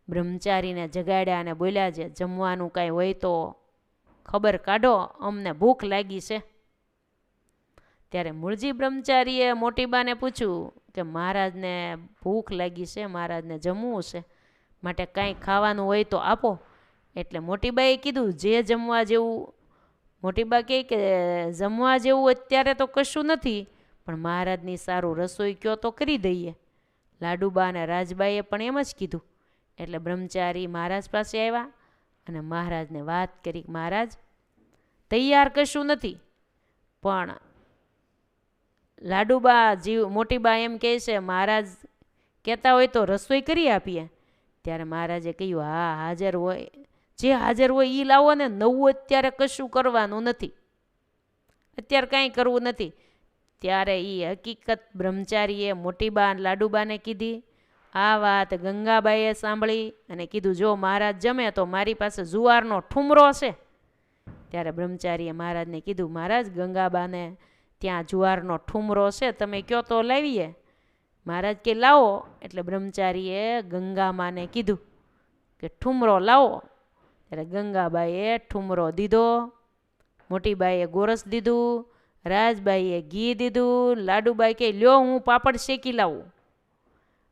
બ્રહ્મચારીને જગાડ્યા અને બોલ્યા, છે જમવાનું કાંઈ હોય તો ખબર કાઢો, અમને ભૂખ લાગી છે. ત્યારે મૂળજી બ્રહ્મચારીએ મોટીબાને પૂછ્યું કે મહારાજને ભૂખ લાગી છે, મહારાજને જમવું છે, માટે કાંઈ ખાવાનું હોય તો આપો. એટલે મોટીબાએ કીધું જે જમવા જેવું. મોટીબા કહે કે જમવા જેવું અત્યારે તો કશું નથી, પણ મહારાજની સારું રસોઈ કયો તો કરી દઈએ. લાડુબા અને રાજબાઈએ પણ એમ જ કીધું. એટલે બ્રહ્મચારી મહારાજ પાસે આવ્યા અને મહારાજને વાત કરી, મહારાજ તૈયાર કશું નથી, પણ લાડુબા મોટીબા એમ કહે છે મહારાજ કહેતા હોય તો રસોઈ કરી આપીએ. ત્યારે મહારાજે કહ્યું, હા હાજર હોય, જે હાજર હોય એ લાવો ને, નવું અત્યારે કશું કરવાનું નથી, અત્યારે કાંઈ કરવું નથી. ત્યારે એ હકીકત બ્રહ્મચારીએ મોટીબા લાડુબાને કીધી. આ વાત ગંગાબાઈએ સાંભળી અને કીધું, જો મહારાજ જમે તો મારી પાસે જુવારનો ઠુમરો છે. ત્યારે બ્રહ્મચારીએ મહારાજને કીધું, મહારાજ ગંગાબાને ત્યાં જુવારનો ઠુમરો છે, તમે કહો તો લાવીએ. મહારાજ કે લાવો. એટલે બ્રહ્મચારીએ ગંગામાને કીધું કે ઠુમરો લાવો. ત્યારે ગંગાબાઈએ ઠુમરો દીધો, મોટીબાઈએ ગોરસ દીધું, રાજબાઈએ ઘી દીધું, લાડુબાઈ કે લ્યો હું પાપડ શેકી લાવું.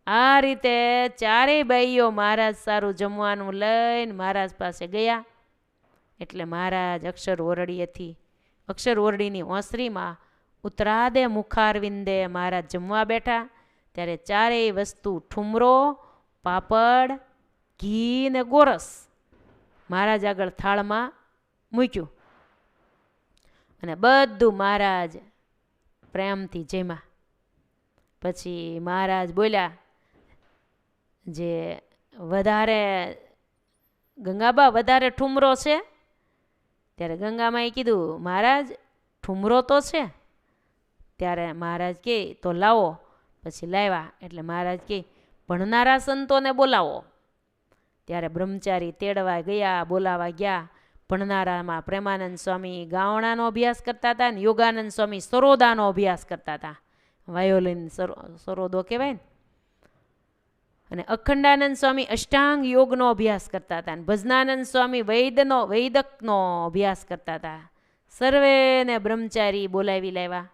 આ રીતે ચારેય બાઈઓ મહારાજ સારું જમવાનું લઈને મહારાજ પાસે ગયા. એટલે મહારાજ અક્ષર ઓરડીની ઓસરીમાં ઉત્તરાદે મુખારવિંદે મહારાજ જમવા બેઠા. ત્યારે ચારેય વસ્તુ ઠુમરો, પાપડ, ઘી ને ગોરસ મહારાજ આગળ થાળમાં મૂક્યું અને બધું મહારાજ પ્રેમથી જમ્યા. પછી મહારાજ બોલ્યા, જે વધારે ગંગાબા વધારે ઠુમરો છે? ત્યારે ગંગામાએ કીધું, મહારાજ ઠુમરો તો છે. ત્યારે મહારાજ કહે તો લાવો. પછી લાવ્યા. એટલે મહારાજ કહે ભણનારા સંતોને બોલાવો. ત્યારે બ્રહ્મચારી તેડવા ગયા, બોલાવા ગયા. ભણનારામાં પ્રેમાનંદ સ્વામી ગાવણાનો અભ્યાસ કરતા હતા ને યોગાનંદ સ્વામી સરોદાનો અભ્યાસ કરતા હતા. વાયોલિન સરોદો કહેવાય ને. અને અખંડાનંદ સ્વામી અષ્ટાંગ યોગનો અભ્યાસ કરતા હતા. અને ભજનાનંદ સ્વામી વૈદકનો અભ્યાસ કરતા હતા. સર્વેને બ્રહ્મચારી બોલાવી લાવ્યા.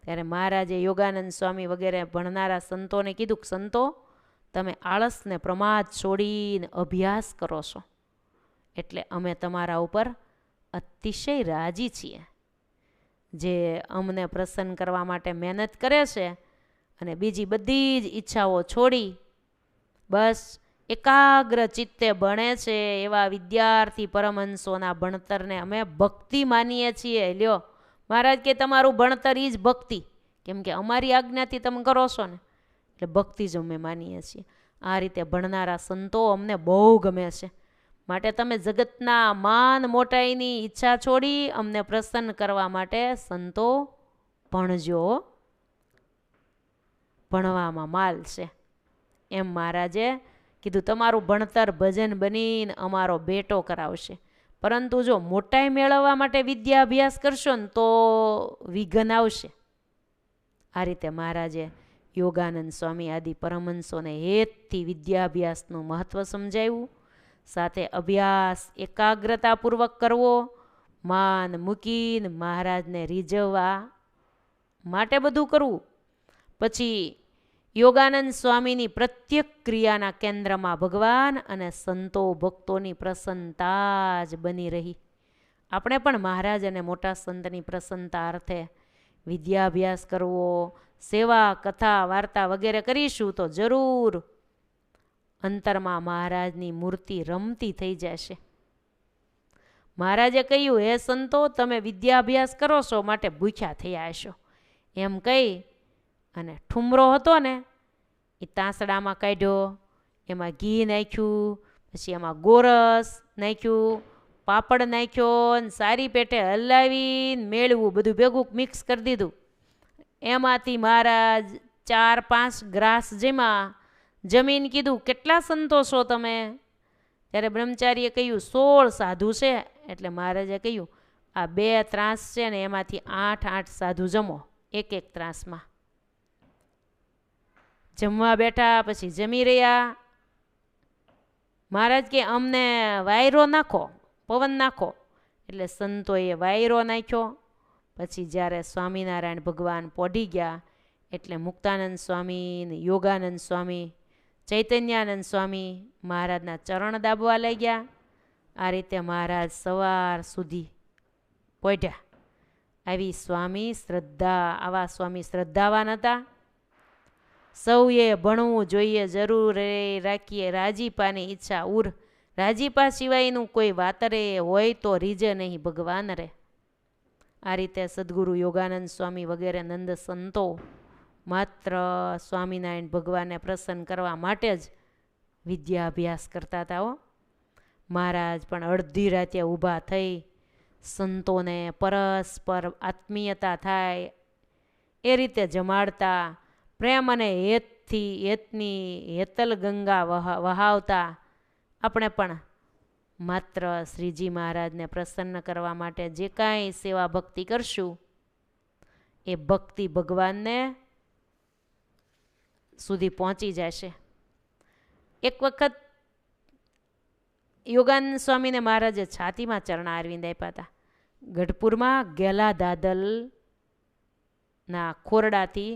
ત્યારે મહારાજે યોગાનંદ સ્વામી વગેરે ભણનારા સંતોને કીધું કે સંતો, તમે આળસને પ્રમાદ છોડીને અભ્યાસ કરો છો, એટલે અમે તમારા ઉપર અતિશય રાજી છીએ. જે અમને પ્રસન્ન કરવા માટે મહેનત કરે છે અને બીજી બધી જ ઈચ્છાઓ છોડી બસ એકાગ્ર ચિત્તે ભણે છે, એવા વિદ્યાર્થી પરમહંસોના ભણતરને અમે ભક્તિ માનીએ છીએ. લ્યો મહારાજ કે તમારું ભણતર એ જ ભક્તિ, કેમ કે અમારી આજ્ઞાથી તમે કરો છો ને, એટલે ભક્તિ જ અમે માનીએ છીએ. આ રીતે ભણનારા સંતો અમને બહુ ગમે છે. માટે તમે જગતના માન મોટાઈની ઈચ્છા છોડી અમને પ્રસન્ન કરવા માટે સંતો ભણજો, ભણવામાં માલ છે. એમ મહારાજે કીધું, તમારું ભણતર ભજન બનીને અમારો બેટો કરાવશે. પરંતુ જો મોટાઈ મેળવવા માટે વિદ્યા અભ્યાસ કરશો ને તો વિઘ્ન આવશે. આ રીતે મહારાજે યોગાનંદ સ્વામી આદિ પરમહંસોને હેતથી વિદ્યાભ્યાસનું મહત્ત્વ સમજાવ્યું. સાથે અભ્યાસ એકાગ્રતાપૂર્વક કરવો, માન મૂકીને મહારાજને રીઝવવા માટે બધું કરવું. પછી યોગાનંદ સ્વામીની પ્રત્યેક ક્રિયાના કેન્દ્રમાં ભગવાન અને સંતો ભક્તોની પ્રસન્નતા જ બની રહી. આપણે પણ મહારાજ અને મોટા સંતની પ્રસન્નતા અર્થે વિદ્યાભ્યાસ કરવો, સેવા કથા વાર્તા વગેરે કરીશું તો જરૂર અંતરમાં મહારાજની મૂર્તિ રમતી થઈ જશે. મહારાજે કહ્યું, હે સંતો, તમે વિદ્યાભ્યાસ કરો છો માટે ભૂખ્યા થયા હશો. એમ કહી અને ઠુમરો હતો ને એ તાંસડામાં કાઢ્યો, એમાં ઘી નાખ્યું, પછી એમાં ગોરસ નાખ્યું, પાપડ નાખ્યો, ને સારી પેટે હલાવીને મેળવું બધું ભેગું મિક્સ કરી દીધું. એમાંથી મહારાજ 4-5 ગ્રાસ જમીન કીધું, કેટલા સંતો છો તમે? ત્યારે બ્રહ્મચારીએ કહ્યું 16 સાધુ છે. એટલે મહારાજે કહ્યું, આ 2 ત્રાસ છે ને એમાંથી 8 સાધુ જમો, એક ત્રાસમાં. જમવા બેઠા, પછી જમી રહ્યા. મહારાજ કે અમને વાયરો નાખો, પવન નાખો. એટલે સંતોએ વાયરો નાખ્યો. પછી જ્યારે સ્વામિનારાયણ ભગવાન પોઢી ગયા એટલે મુક્તાનંદ સ્વામી, યોગાનંદ સ્વામી, ચૈતન્યાનંદ સ્વામી મહારાજના ચરણ દાબવા લાગ્યા. આ રીતે મહારાજ સવાર સુધી પોઢ્યા. આવા સ્વામી શ્રદ્ધાવાન હતા. સૌએ ભણવું જોઈએ, જરૂર રાખીએ રાજીપાની ઈચ્છા ઉર. રાજીપા સિવાયનું કોઈ વાતરે હોય તો રીજે નહીં ભગવાન રે. આ રીતે સદગુરુ યોગાનંદ સ્વામી વગેરે નંદ સંતો માત્ર સ્વામિનારાયણ ભગવાનને પ્રસન્ન કરવા માટે જ વિદ્યાભ્યાસ કરતા હતા. મહારાજ પણ અડધી રાતે ઊભા થઈ સંતોને પરસ્પર આત્મીયતા થાય એ રીતે જમાડતા, પ્રેમ અને હેતની હેતલ ગંગા વહાવતા. આપણે પણ માત્ર શ્રીજી મહારાજને પ્રસન્ન કરવા માટે જે કાંઈ સેવા ભક્તિ કરશું એ ભક્તિ ભગવાનને સુધી પહોંચી જશે. એક વખત યોગાનંદ સ્વામીને મહારાજે છાતીમાં ચરણા અરવિંદ આપ્યા હતા. ગઢપુરમાં ગેલા દાદલના ખોરડાથી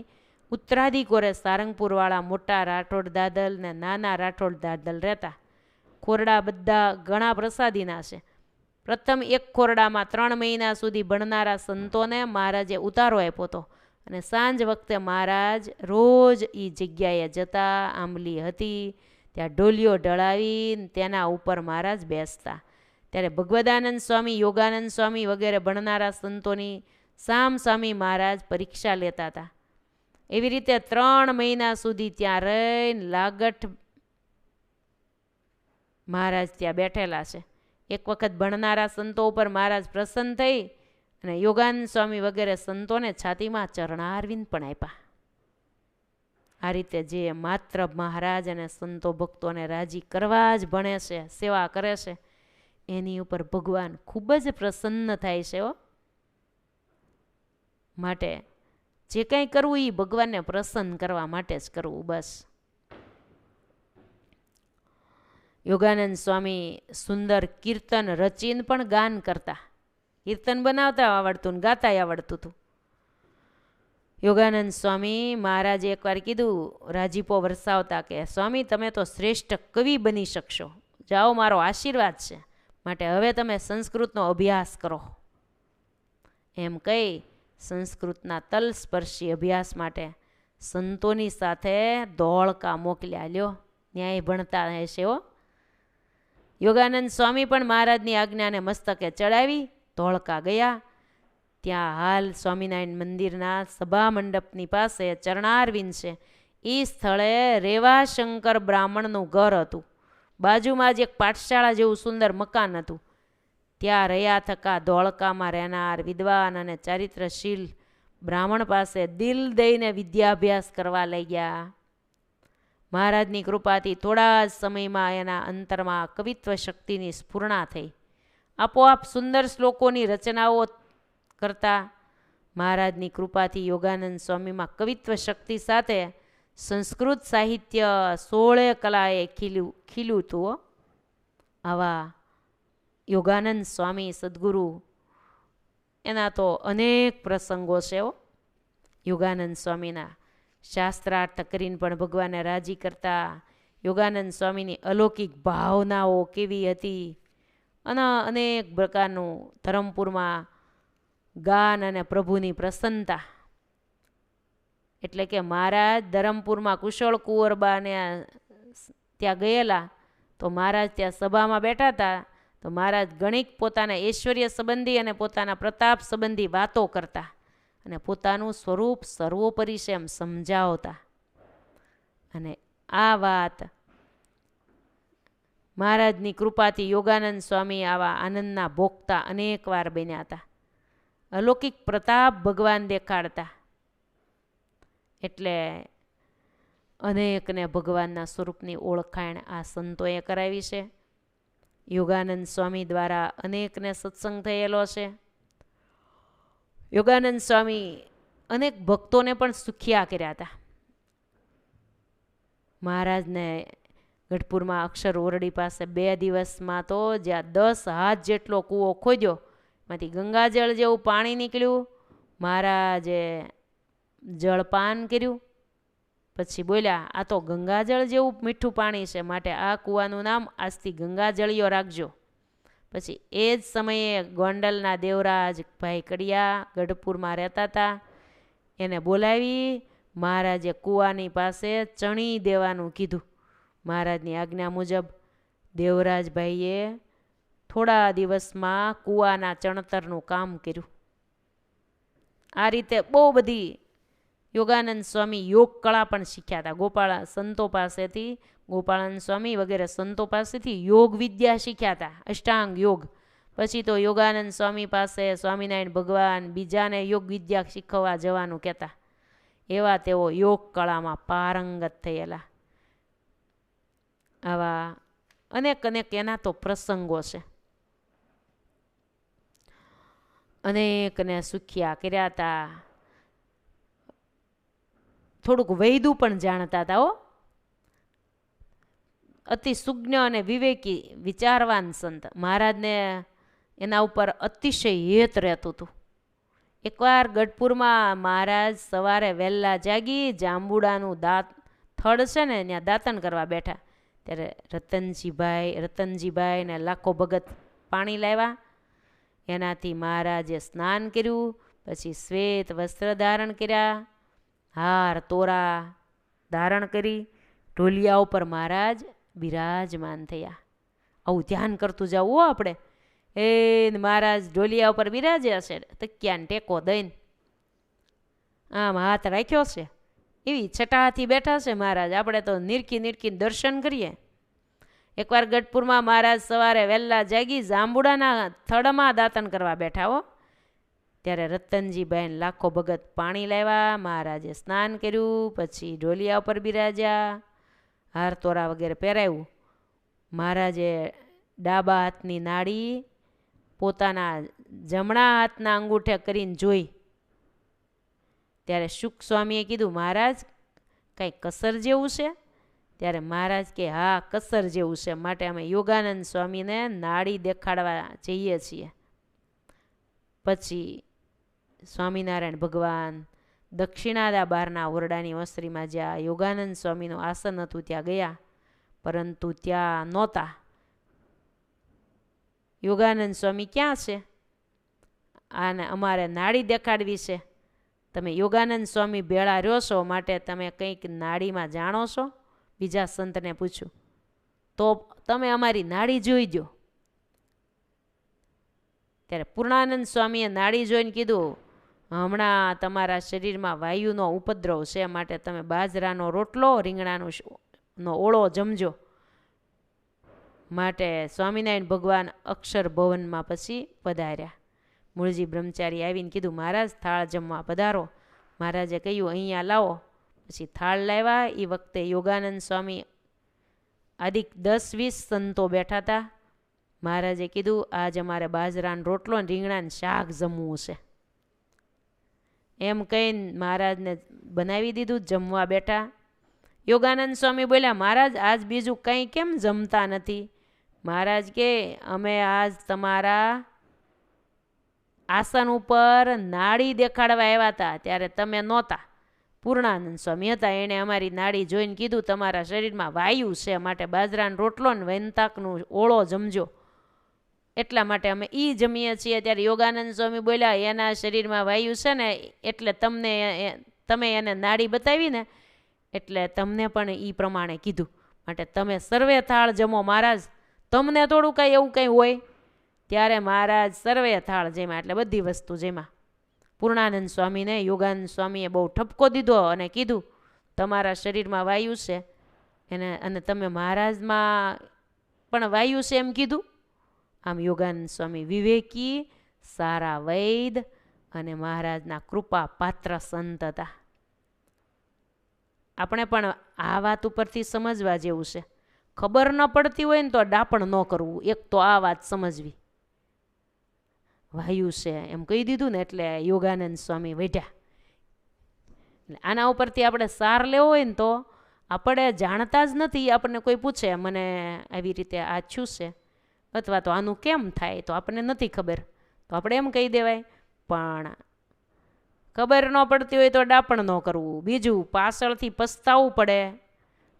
ઉત્તરાધિ કોરે સારંગપુરવાળા મોટા રાઠોડ દાદલ ને નાના રાઠોડ દાદલ રહેતા. ખોરડા બધા ઘણા પ્રસાદીના છે. પ્રથમ એક ખોરડામાં 3 મહિના સુધી ભણનારા સંતોને મહારાજે ઉતારો આપ્યો હતો અને સાંજ વખતે મહારાજ રોજ એ જગ્યાએ જતા. આંબલી હતી ત્યાં ઢોલિયો ઢળાવીને તેના ઉપર મહારાજ બેસતા. ત્યારે ભગવદાનંદ સ્વામી, યોગાનંદ સ્વામી વગેરે ભણનારા સંતોની સામસામી મહારાજ પરીક્ષા લેતા હતા. એવી રીતે 3 મહિના સુધી ત્યાં રહીને લાગઠ મહારાજ ત્યાં બેઠેલા છે. એક વખત ભણનારા સંતો ઉપર મહારાજ પ્રસન્ન થઈ અને યોગાનંદ સ્વામી વગેરે સંતોને છાતીમાં ચરણારવિંદ પણ આપ્યા. આ રીતે જે માત્ર મહારાજ અને સંતો ભક્તોને રાજી કરવા જ ભણે છે, સેવા કરે છે, એની ઉપર ભગવાન ખૂબ જ પ્રસન્ન થાય છે. માટે જે કંઈ કરવું એ ભગવાનને પ્રસન્ન કરવા માટે જ કરવું. બસ. યોગાનંદ સ્વામી સુંદર કીર્તન રચીને પણ ગાન કરતા. કીર્તન બનાવતા આવડતું ને ગાતા આવડતું હતું. યોગાનંદ સ્વામી મહારાજે એકવાર કીધું, રાજીપો વરસાવતા, કે સ્વામી તમે તો શ્રેષ્ઠ કવિ બની શકશો, જાઓ મારો આશીર્વાદ છે, માટે હવે તમે સંસ્કૃતનો અભ્યાસ કરો. એમ કહી સંસ્કૃતના તલસ્પર્શી અભ્યાસ માટે સંતોની સાથે ધોળકા મોકલ્યા. લ્યો, ન્યાય ભણતા હશે. યોગાનંદ સ્વામી પણ મહારાજની આજ્ઞાને મસ્તકે ચડાવી ધોળકા ગયા. ત્યાં હાલ સ્વામિનારાયણ મંદિરના સભા મંડપની પાસે ચરણારવિંદ છે. એ સ્થળે રેવાશંકર બ્રાહ્મણનું ઘર હતું. બાજુમાં જ એક પાઠશાળા જેવું સુંદર મકાન હતું. ત્યાં રહ્યા થકા ધોળકામાં રહેનાર વિદ્વાન અને ચારિત્રશીલ બ્રાહ્મણ પાસે દિલ દઈને વિદ્યાભ્યાસ કરવા લઈ ગયા. મહારાજની કૃપાથી થોડા જ સમયમાં એના અંતરમાં કવિત્વ શક્તિની સ્ફુરણા થઈ. આપોઆપ સુંદર શ્લોકોની રચનાઓ કરતા. મહારાજની કૃપાથી યોગાનંદ સ્વામીમાં કવિત્વ શક્તિ સાથે સંસ્કૃત સાહિત્ય 16 કલાએ ખીલ્યું હતું. આવા યોગાનંદ સ્વામી સદગુરુ, એના તો અનેક પ્રસંગો છે. યોગાનંદ સ્વામીના શાસ્ત્રાર્થ કરીને પણ ભગવાનને રાજી કરતા. યોગાનંદ સ્વામીની અલૌકિક ભાવનાઓ કેવી હતી અને અનેક પ્રકારનું ધરમપુરમાં ગાન અને પ્રભુની પ્રસન્નતા. એટલે કે મહારાજ ધરમપુરમાં કુશળ કુંવરબાને ત્યાં ગયેલા તો મહારાજ ત્યાં સભામાં બેઠા હતા. તો તો મહારાજ ઘણીક પોતાના ઐશ્વર્ય સંબંધી અને પોતાના પ્રતાપ સંબંધી વાતો કરતા અને પોતાનું સ્વરૂપ સર્વોપરી છે એમ સમજાવતા. અને આ વાત મહારાજની કૃપાથી યોગાનંદ સ્વામી આવા આનંદના ભોગતા અનેક વાર બન્યા હતા. અલૌકિક પ્રતાપ ભગવાન દેખાડતા એટલે અનેકને ભગવાનના સ્વરૂપની ઓળખાણ આ સંતોએ કરાવી છે. યોગાનંદ સ્વામી દ્વારા અનેકને સત્સંગ થયેલો છે. યોગાનંદ સ્વામી અનેક ભક્તોને પણ સુખિયા કર્યા હતા. મહારાજને ગઢપુરમાં અક્ષર ઓરડી પાસે 2 દિવસમાં તો જ્યાં 10 હાથ જેટલો કૂવો ખોદ્યો, એમાંથી ગંગાજળ જેવું પાણી નીકળ્યું. મહારાજે જળપાન કર્યું, પછી બોલ્યા, આ તો ગંગાજળ જેવું મીઠું પાણી છે, માટે આ કૂવાનું નામ આજથી ગંગાજળિયો રાખજો. પછી એ જ સમયે ગોંડલના દેવરાજ ભાઈ કડિયા ગઢપુરમાં રહેતા હતા, એને બોલાવી મહારાજે કૂવાની પાસે ચણી દેવાનું કીધું. મહારાજની આજ્ઞા મુજબ દેવરાજભાઈએ થોડા દિવસમાં કૂવાના ચણતરનું કામ કર્યું. આ રીતે બહુ બધી યોગાનંદ સ્વામી યોગ કળા પણ શીખ્યા હતા. ગોપાળ સંતો પાસેથી, ગોપાળાનંદ સ્વામી વગેરે સંતો પાસેથી યોગ વિદ્યા શીખ્યા હતા, અષ્ટાંગ યોગ. પછી તો યોગાનંદ સ્વામી પાસે સ્વામિનારાયણ ભગવાન બીજાને યોગ વિદ્યા શીખવવા જવાનું કહેતા. એવા તેઓ યોગ કળામાં પારંગત થયેલા. આવા અનેક એના તો પ્રસંગો છે. અનેકને સુખિયા કર્યા હતા. થોડુંક વૈદું પણ જાણતા હતા. અતિ સુજ્ઞ અને વિવેકી વિચારવાન સંત. મહારાજને એના ઉપર અતિશય હેત રહેતું હતું. એકવાર ગઢપુરમાં મહારાજ સવારે વહેલા જાગી જાંબુડાનું થડ છે ને ત્યાં દાંતણ કરવા બેઠા, ત્યારે રતનજીભાઈ ને લાખો ભગત પાણી લાવ્યા. એનાથી મહારાજે સ્નાન કર્યું, પછી શ્વેત વસ્ત્ર ધારણ કર્યા, હાર તોરા ધારણ કરી ઢોલિયા ઉપર મહારાજ બિરાજમાન થયા. આવું ધ્યાન કરતું જવું આપણે. એ મહારાજ ઢોલિયા ઉપર બિરાજ્યા છે, તકિયાને ટેકો દઈને આમ હાથ રાખ્યો છે, એવી છટાથી બેઠા છે મહારાજ. આપણે તો નિરખી દર્શન કરીએ. એકવાર ગઢપુરમાં મહારાજ સવારે વહેલા જાગી જાંબુડાના થડમાં દાંતણ કરવા બેઠા હો, ત્યારે રતનજીભાઈ લાખો ભગત પાણી લાવ્યા. મહારાજે સ્નાન કર્યું, પછી ઢોલિયા ઉપર બિરાજ્યા, હાર તોરા વગેરે પહેરાવ્યું. મહારાજે ડાબા હાથની નાડી પોતાના જમણા હાથના અંગૂઠે કરીને જોઈ. ત્યારે શુક સ્વામીએ કીધું, મહારાજ કાંઈ કસર જેવું છે? ત્યારે મહારાજ કે, હા કસર જેવું છે, માટે અમે યોગાનંદ સ્વામીને નાડી દેખાડવા જઈએ છીએ. પછી સ્વામિનારાયણ ભગવાન દક્ષિણાદા બહારના ઓરડાની ઓસરીમાં જ્યાં યોગાનંદ સ્વામીનું આસન હતું ત્યાં ગયા, પરંતુ ત્યાં નહોતા. યોગાનંદ સ્વામી ક્યાં છે? આને અમારે નાડી દેખાડવી છે. તમે યોગાનંદ સ્વામી ભેળા રહ્યો છો, માટે તમે કંઈક નાડીમાં જાણો છો? બીજા સંતને પૂછ્યું. તો તમે અમારી નાડી જોઈ દો. ત્યારે પૂર્ણાનંદ સ્વામીએ નાડી જોઈને કીધું, હમણાં તમારા શરીરમાં વાયુનો ઉપદ્રવ છે, માટે તમે બાજરાનો રોટલો રીંગણાનો ઓળો જમજો. માટે સ્વામિનારાયણ ભગવાન અક્ષર ભવનમાં પછી પધાર્યા. મૂળજી બ્રહ્મચારી આવીને કીધું, મહારાજ થાળ જમવા પધારો. મહારાજે કહ્યું, અહીંયા લાવો. પછી થાળ લાવ્યા. એ વખતે યોગાનંદ સ્વામી આદિક 10-20 સંતો બેઠા હતા. મહારાજે કીધું, આજ અમારે બાજરાનો રોટલો ને રીંગણાનું શાક જમવું છે. એમ કહીને મહારાજને બનાવી દીધું, જમવા બેઠા. યોગાનંદ સ્વામી બોલ્યા, મહારાજ આજ બીજું કંઈ કેમ જમતા નથી? મહારાજ કે, અમે આજ તમારા આસન ઉપર નાડી દેખાડવા આવ્યા હતા, ત્યારે તમે નહોતા. પૂર્ણાનંદ સ્વામી હતા, એણે અમારી નાડી જોઈને કીધું, તમારા શરીરમાં વાયુ છે, માટે બાજરાનો રોટલો ને વૈંતાકનું ઓળો જમજો. એટલા માટે અમે જમીએ છીએ. ત્યારે યોગાનંદ સ્વામી બોલ્યા, એના શરીરમાં વાયુ છે ને, એટલે તમે એને નાડી બતાવી ને, એટલે તમને પણ પ્રમાણે કીધું. માટે તમે સર્વે થાળ જમો. મહારાજ તમને થોડું કાંઈ એવું કંઈ હોય? ત્યારે મહારાજ સર્વે થાળ જેમાં, એટલે બધી વસ્તુ જેમાં. પૂર્ણાનંદ સ્વામીને યોગાનંદ સ્વામીએ બહુ ઠપકો દીધો અને કીધું તમારા શરીરમાં વાયુ છે એને, અને તમે મહારાજમાં પણ વાયુ છે એમ કીધું. આમ યોગાનંદ સ્વામી વિવેકી, સારા વૈદ અને મહારાજના કૃપા પાત્ર સંત હતા. આપણે પણ આ વાત ઉપરથી સમજવા જેવું છે. ખબર ન પડતી હોય ને તો ડાપણ ન કરવું. એક તો આ વાત સમજવી, વાયુ છે એમ કહી દીધું ને એટલે યોગાનંદ સ્વામી વેઢ્યા. આના ઉપરથી આપણે સાર લેવો હોય ને તો આપણે જાણતા જ નથી, આપણને કોઈ પૂછે મને આવી રીતે આ છું છે અથવા તો આનું કેમ થાય, તો આપણને નથી ખબર, તો આપણે એમ કહી દેવાય. પણ ખબર ન પડતી હોય તો ડાપણ ન કરવું. બીજું, પાછળથી પસ્તાવવું પડે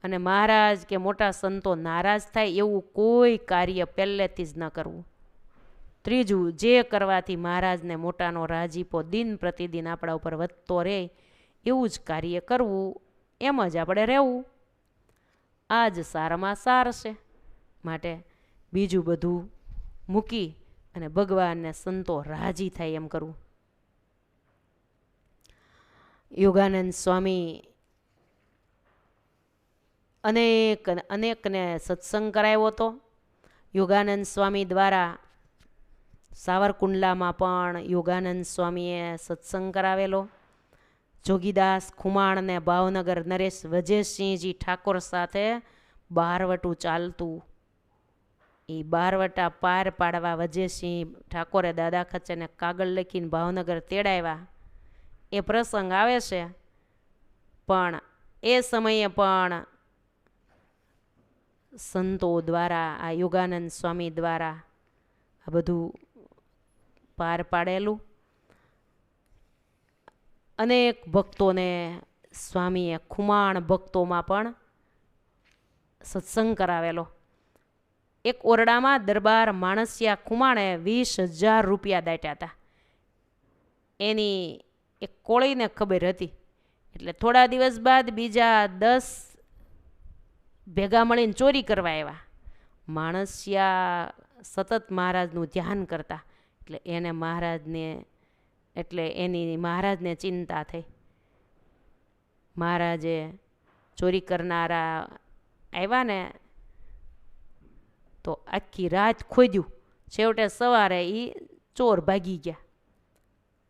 અને મહારાજ કે મોટા સંતો નારાજ થાય એવું કોઈ કાર્ય પહેલેથી જ ન કરવું. ત્રીજું, જે કરવાથી મહારાજને મોટાનો રાજીપો દિન પ્રતિદિન આપણા ઉપર વધતો રહે એવું જ કાર્ય કરવું, એમ જ આપણે રહેવું. આ જ સારામાં સાર છે. માટે બીજું બધું મૂકી અને ભગવાનને સંતો રાજી થાય એમ કરવું. યોગાનંદ સ્વામી અનેકને સત્સંગ કરાવ્યો હતો. યોગાનંદ સ્વામી દ્વારા સાવરકુંડલામાં પણ યોગાનંદ સ્વામીએ સત્સંગ કરાવેલો. જોગીદાસ ખુમાણને ભાવનગર નરેશ વજયસિંહજી ઠાકોર સાથે બારવટું ચાલતું. એ બારવટા પાર પાડવા વજયસિંહ ઠાકોરે દાદા ખચ્ચરને કાગળ લખીને ભાવનગર તેડાવ્યા. એ પ્રસંગ આવે છે. પણ એ સમયે પણ સંતો દ્વારા, આ યોગાનંદ સ્વામી દ્વારા આ બધું પાર પાડેલું. અનેક ભક્તોને સ્વામીએ ખુમાણ ભક્તોમાં પણ સત્સંગ કરાવેલો. એક ઓરડામાં દરબાર માણસિયા ખુમાણે 20,000 રૂપિયા દાટ્યા હતા. એની એક કોળીને ખબર હતી. એટલે થોડા દિવસ બાદ બીજા 10 ભેગા મળીને ચોરી કરવા આવ્યા. માણસિયા સતત મહારાજનું ધ્યાન કરતા, એટલે એને મહારાજને ચિંતા થઈ. મહારાજે ચોરી કરનારા આવ્યા ને તો આખી રાત ખોદ્યું. છેવટે સવારે એ ચોર ભાગી ગયા.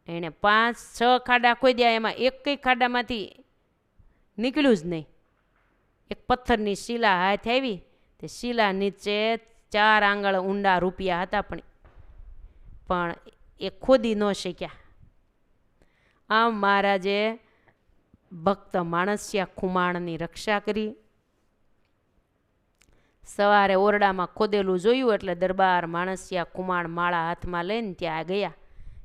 એણે 5-6 ખાડા ખોદ્યા, એમાં એક ખાડામાંથી નીકળ્યું જ નહીં. એક પથ્થરની શિલા હાથ આવી, તે શિલા નીચે 4 આંગળ ઊંડા રૂપિયા હતા, પણ એ ખોદી ન શક્યા. આમ મહારાજે ભક્ત માણસિયા ખુમાણની રક્ષા કરી. સવારે ઓરડામાં ખોદેલું જોયું એટલે દરબાર માણસિયા ખુમાણ માળા હાથમાં લઈને ત્યાં ગયા.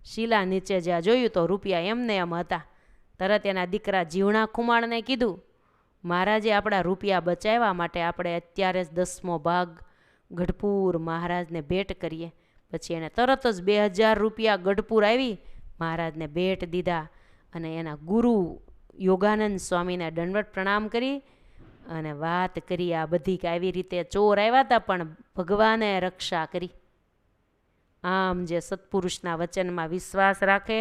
શિલા નીચે જ્યાં જોયું તો રૂપિયા એમને એમ હતા. તરત એના દીકરા જીવણા ખુમાણને કીધું, મહારાજે આપણા રૂપિયા બચાવવા માટે આપણે અત્યારે જ 10મો ભાગ ગઢપુર મહારાજને ભેટ કરીએ. પછી એણે તરત જ 2,000 રૂપિયા ગઢપુર આવી મહારાજને ભેટ દીધા અને એના ગુરુ યોગાનંદ સ્વામીને દંડવત પ્રણામ કરી અને વાત કરી આ બધી કે આવી રીતે ચોર આવ્યા હતા પણ ભગવાને રક્ષા કરી. આમ જે સત્પુરુષના વચનમાં વિશ્વાસ રાખે,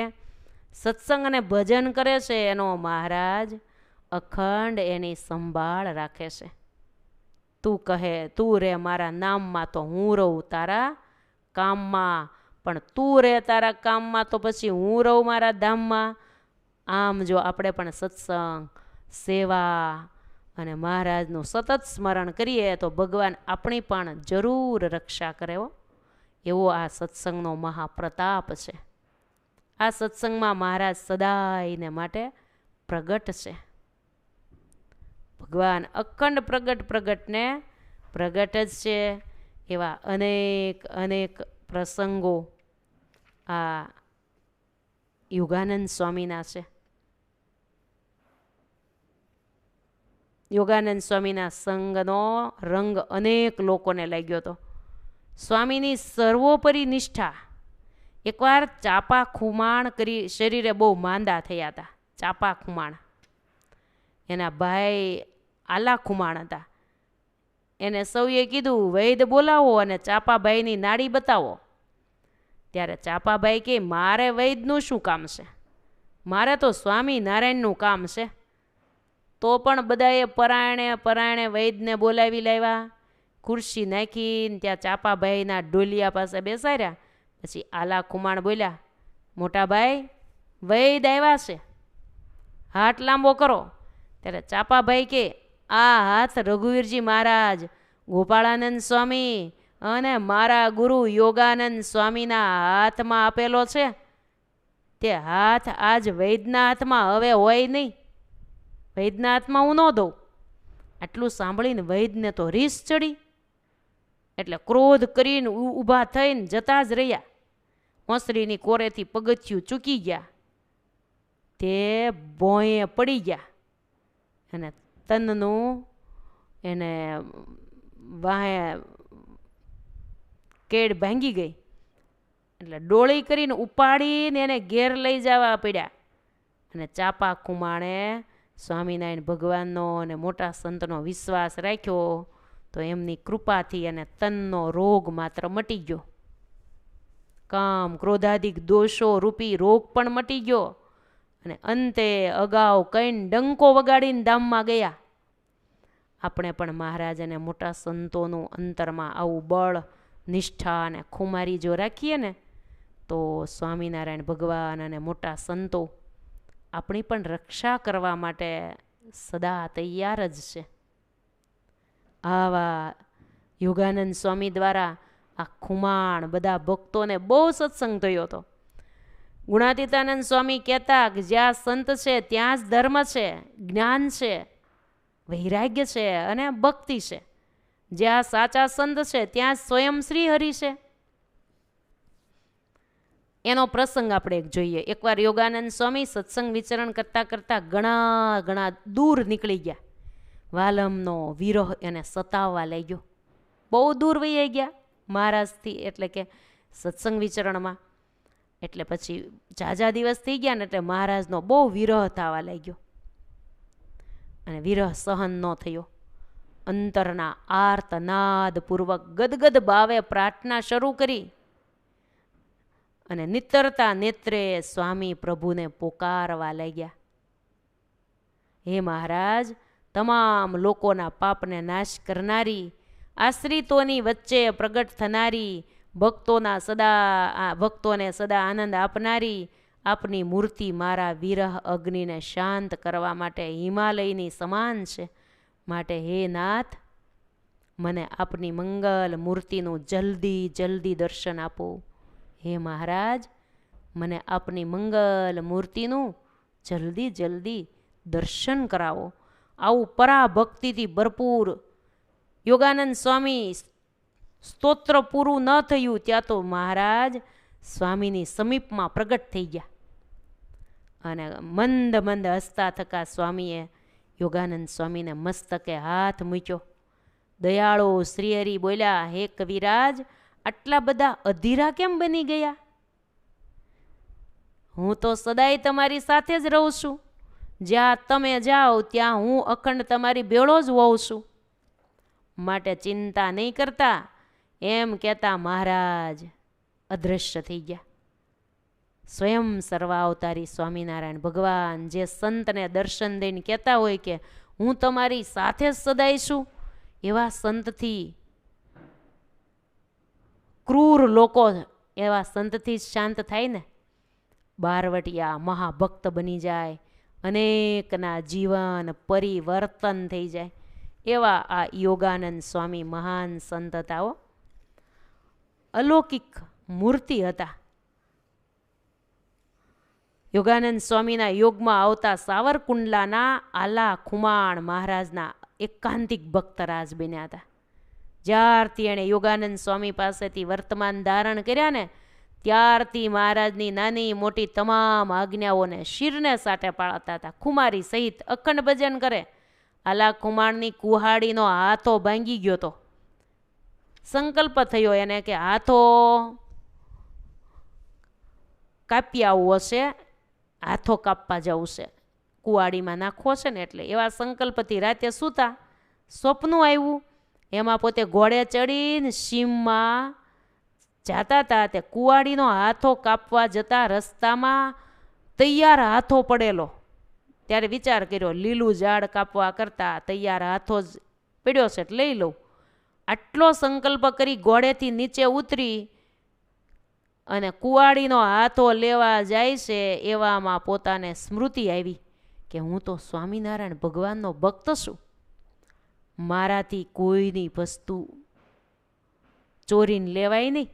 સત્સંગ અને ભજન કરે છે, એનો મહારાજ અખંડ એની સંભાળ રાખે છે. તું કહે તું રે મારા નામમાં તો હું રહું તારા કામમાં, પણ તું રે તારા કામમાં તો પછી હું રહું મારા ધામમાં. આમ જો આપણે પણ સત્સંગ, સેવા અને મહારાજનું સતત સ્મરણ કરીએ તો ભગવાન આપણી પણ જરૂર રક્ષા કરે. એવો આ સત્સંગનો મહાપ્રતાપ છે. આ સત્સંગમાં મહારાજ સદાયને માટે પ્રગટ છે. ભગવાન અખંડ પ્રગટને પ્રગટ જ છે. એવા અનેક પ્રસંગો આ યોગાનંદ સ્વામીના છે. યોગાનંદ સ્વામીના સંગનો રંગ અનેક લોકોને લાગ્યો હતો. સ્વામીની સર્વોપરી નિષ્ઠા. એકવાર ચાપા ખુમાણ કરી શરીરે બહુ માંદા થયા હતા. ચાપા ખુમાણ, એના ભાઈ આલા ખુમાણ હતા. એને સૌએ કીધું વૈદ બોલાવો અને ચાપાભાઈની નાડી બતાવો. ત્યારે ચાપાભાઈ કે મારે વૈદનું શું કામ છે, મારે તો સ્વામિનારાયણનું કામ છે. તો પણ બધાએ પરાયણે વૈદને બોલાવી લાવ્યા, ખુરશી નાખીને ત્યાં ચાપાભાઈના ડોલિયા પાસે બેસાડ્યા. પછી આલા ખુમાણ બોલ્યા, મોટા ભાઈ વૈદ આવ્યા છે, હાથ લાંબો કરો. ત્યારે ચાપાભાઈ કે આ હાથ રઘુવીરજી મહારાજ, ગોપાળાનંદ સ્વામી અને મારા ગુરુ યોગાનંદ સ્વામીના હાથમાં આપેલો છે. તે હાથ આજ વૈદના હાથમાં હવે હોય નહીં, વૈદના હાથમાં હું ન દઉં. આટલું સાંભળીને વૈદને તો રીસ ચડી, એટલે ક્રોધ કરીને ઊભા થઈને જતા જ રહ્યા. ઓસરીની કોરેથી પગથિયું ચૂકી ગયા, તે ભોંયે પડી ગયા અને તનનું એને વાહે કેડ ભાંગી ગઈ. એટલે ડોળી કરીને ઉપાડીને એને ઘેર લઈ જવા પડ્યા. અને ચાપા કુમાણે સ્વામિનારાયણ ભગવાનનો અને મોટા સંતનો વિશ્વાસ રાખ્યો તો એમની કૃપાથી અને તનનો રોગ માત્ર મટી ગયો. કામ ક્રોધાદિક દોષો રૂપી રોગ પણ મટી ગયો. અને અંતે અગાઉ કઈને ડંકો વગાડીને ધામમાં ગયા. આપણે પણ મહારાજ અને મોટા સંતોનું અંતરમાં આવું બળ, નિષ્ઠા અને ખુમારી જો રાખીએ ને તો સ્વામિનારાયણ ભગવાન અને મોટા સંતો આપણી પણ રક્ષા કરવા માટે સદા તૈયાર જ છે. આવા યોગાનંદ સ્વામી દ્વારા આ ખુમાણ બધા ભક્તોને બહુ સત્સંગ થયો હતો. ગુણાતીતાનંદ સ્વામી કહેતા કે જ્યાં સંત છે ત્યાં જ ધર્મ છે, જ્ઞાન છે, વૈરાગ્ય છે અને ભક્તિ છે. જ્યાં સાચા સંત છે ત્યાં સ્વયં શ્રી હરિ છે. એનો પ્રસંગ આપણે એક જોઈએ. એકવાર યોગાનંદ સ્વામી સત્સંગ વિચરણ કરતાં કરતાં ઘણા દૂર નીકળી ગયા. વાલમનો વિરહ એને સતાવવા લાગ્યો. બહુ દૂર વહી ગયા મહારાજથી, એટલે કે સત્સંગ વિચરણમાં. એટલે પછી ઝાઝા દિવસ થઈ ગયા ને એટલે મહારાજનો બહુ વિરહ થવા લાગ્યો અને વિરહ સહન ન થયો. અંતરના આર્તનાદપૂર્વક ગદગદ ભાવે પ્રાર્થના શરૂ કરી અને નિતરતા નેત્રે સ્વામી પ્રભુને પોકારવા લાગ્યા. હે મહારાજ, તમામ લોકોના પાપને નાશ કરનારી, આશ્રિતોની વચ્ચે પ્રગટ થનારી, ભક્તોને સદા આનંદ આપનારી આપની મૂર્તિ મારા વિરહ અગ્નિને શાંત કરવા માટે હિમાલયની સમાન છે. માટે હે નાથ, મને આપની મંગલ મૂર્તિનું જલ્દી દર્શન આપો. હે મહારાજ, મને આપની મંગલ મૂર્તિનું જલ્દી દર્શન કરાવો. આવું પરાભક્તિથી ભરપૂર યોગાનંદ સ્વામી સ્તોત્ર પૂરું ન થયું ત્યાં તો મહારાજ સ્વામીની સમીપમાં પ્રગટ થઈ ગયા અને મંદ હસતા થકા સ્વામીએ યોગાનંદ સ્વામીને મસ્તકે હાથ મૂક્યો. દયાળો શ્રીહરિ બોલ્યા, હે કવિરાજ, આટલા બધા અધીરા કેમ બની ગયા? હું તો સદાય તમારી સાથે જ રહું છું. જ્યાં તમે જાઓ ત્યાં હું અખંડ તમારી ભેળો જ હોઉં છું. માટે ચિંતા નહીં કરતા. એમ કહેતા મહારાજ અદૃશ્ય થઈ ગયા. સ્વયં સર્વાવતારી સ્વામિનારાયણ ભગવાન જે સંતને દર્શન દઈને કહેતા હોય કે હું તમારી સાથે જ સદાય છું, એવા સંતથી ક્રૂર લોકો એવા સંતથી જ શાંત થાય ને. બારવટિયા મહાભક્ત બની જાય, અનેકના જીવન પરિવર્તન થઈ જાય. એવા આ યોગાનંદ સ્વામી મહાન સંત હતા. અલૌકિક મૂર્તિ હતા. યોગાનંદ સ્વામીના યોગમાં આવતા સાવરકુંડલાના આલા ખુમાણ મહારાજના એકાંતિક ભક્તરાજ બન્યા હતા. જ્યારથી એણે યોગાનંદ સ્વામી પાસેથી વર્તમાન ધારણ કર્યા ને ત્યારથી મહારાજની નાની મોટી તમામ આજ્ઞાઓને શિરને સાટે પાડતા હતા. ખુમારી સહિત અખંડ ભજન કરે. આલા ખુમાણની કુહાડીનો હાથો ભાંગી ગયો હતો. સંકલ્પ થયો એને કે હાથો કાપી આવવો હશે, હાથો કાપવા જવું છે, કુવાડીમાં નાખવો છે ને. એટલે એવા સંકલ્પથી રાતે સૂતા સ્વપ્નું આવ્યું. એમાં પોતે ઘોડે ચડીને સીમમાં જાતા હતા તે કુવાડીનો હાથો કાપવા જતા રસ્તામાં તૈયાર હાથો પડેલો. ત્યારે વિચાર કર્યો, લીલું ઝાડ કાપવા કરતાં તૈયાર હાથો જ પડ્યો છે લઈ લઉં. આટલો સંકલ્પ કરી ઘોડેથી નીચે ઉતરી અને કુવાડીનો હાથો લેવા જાય છે. એવામાં પોતાને સ્મૃતિ આવી કે હું તો સ્વામિનારાયણ ભગવાનનો ભક્ત છું. મારાથી કોઈની વસ્તુ ચોરીને લેવાય નહીં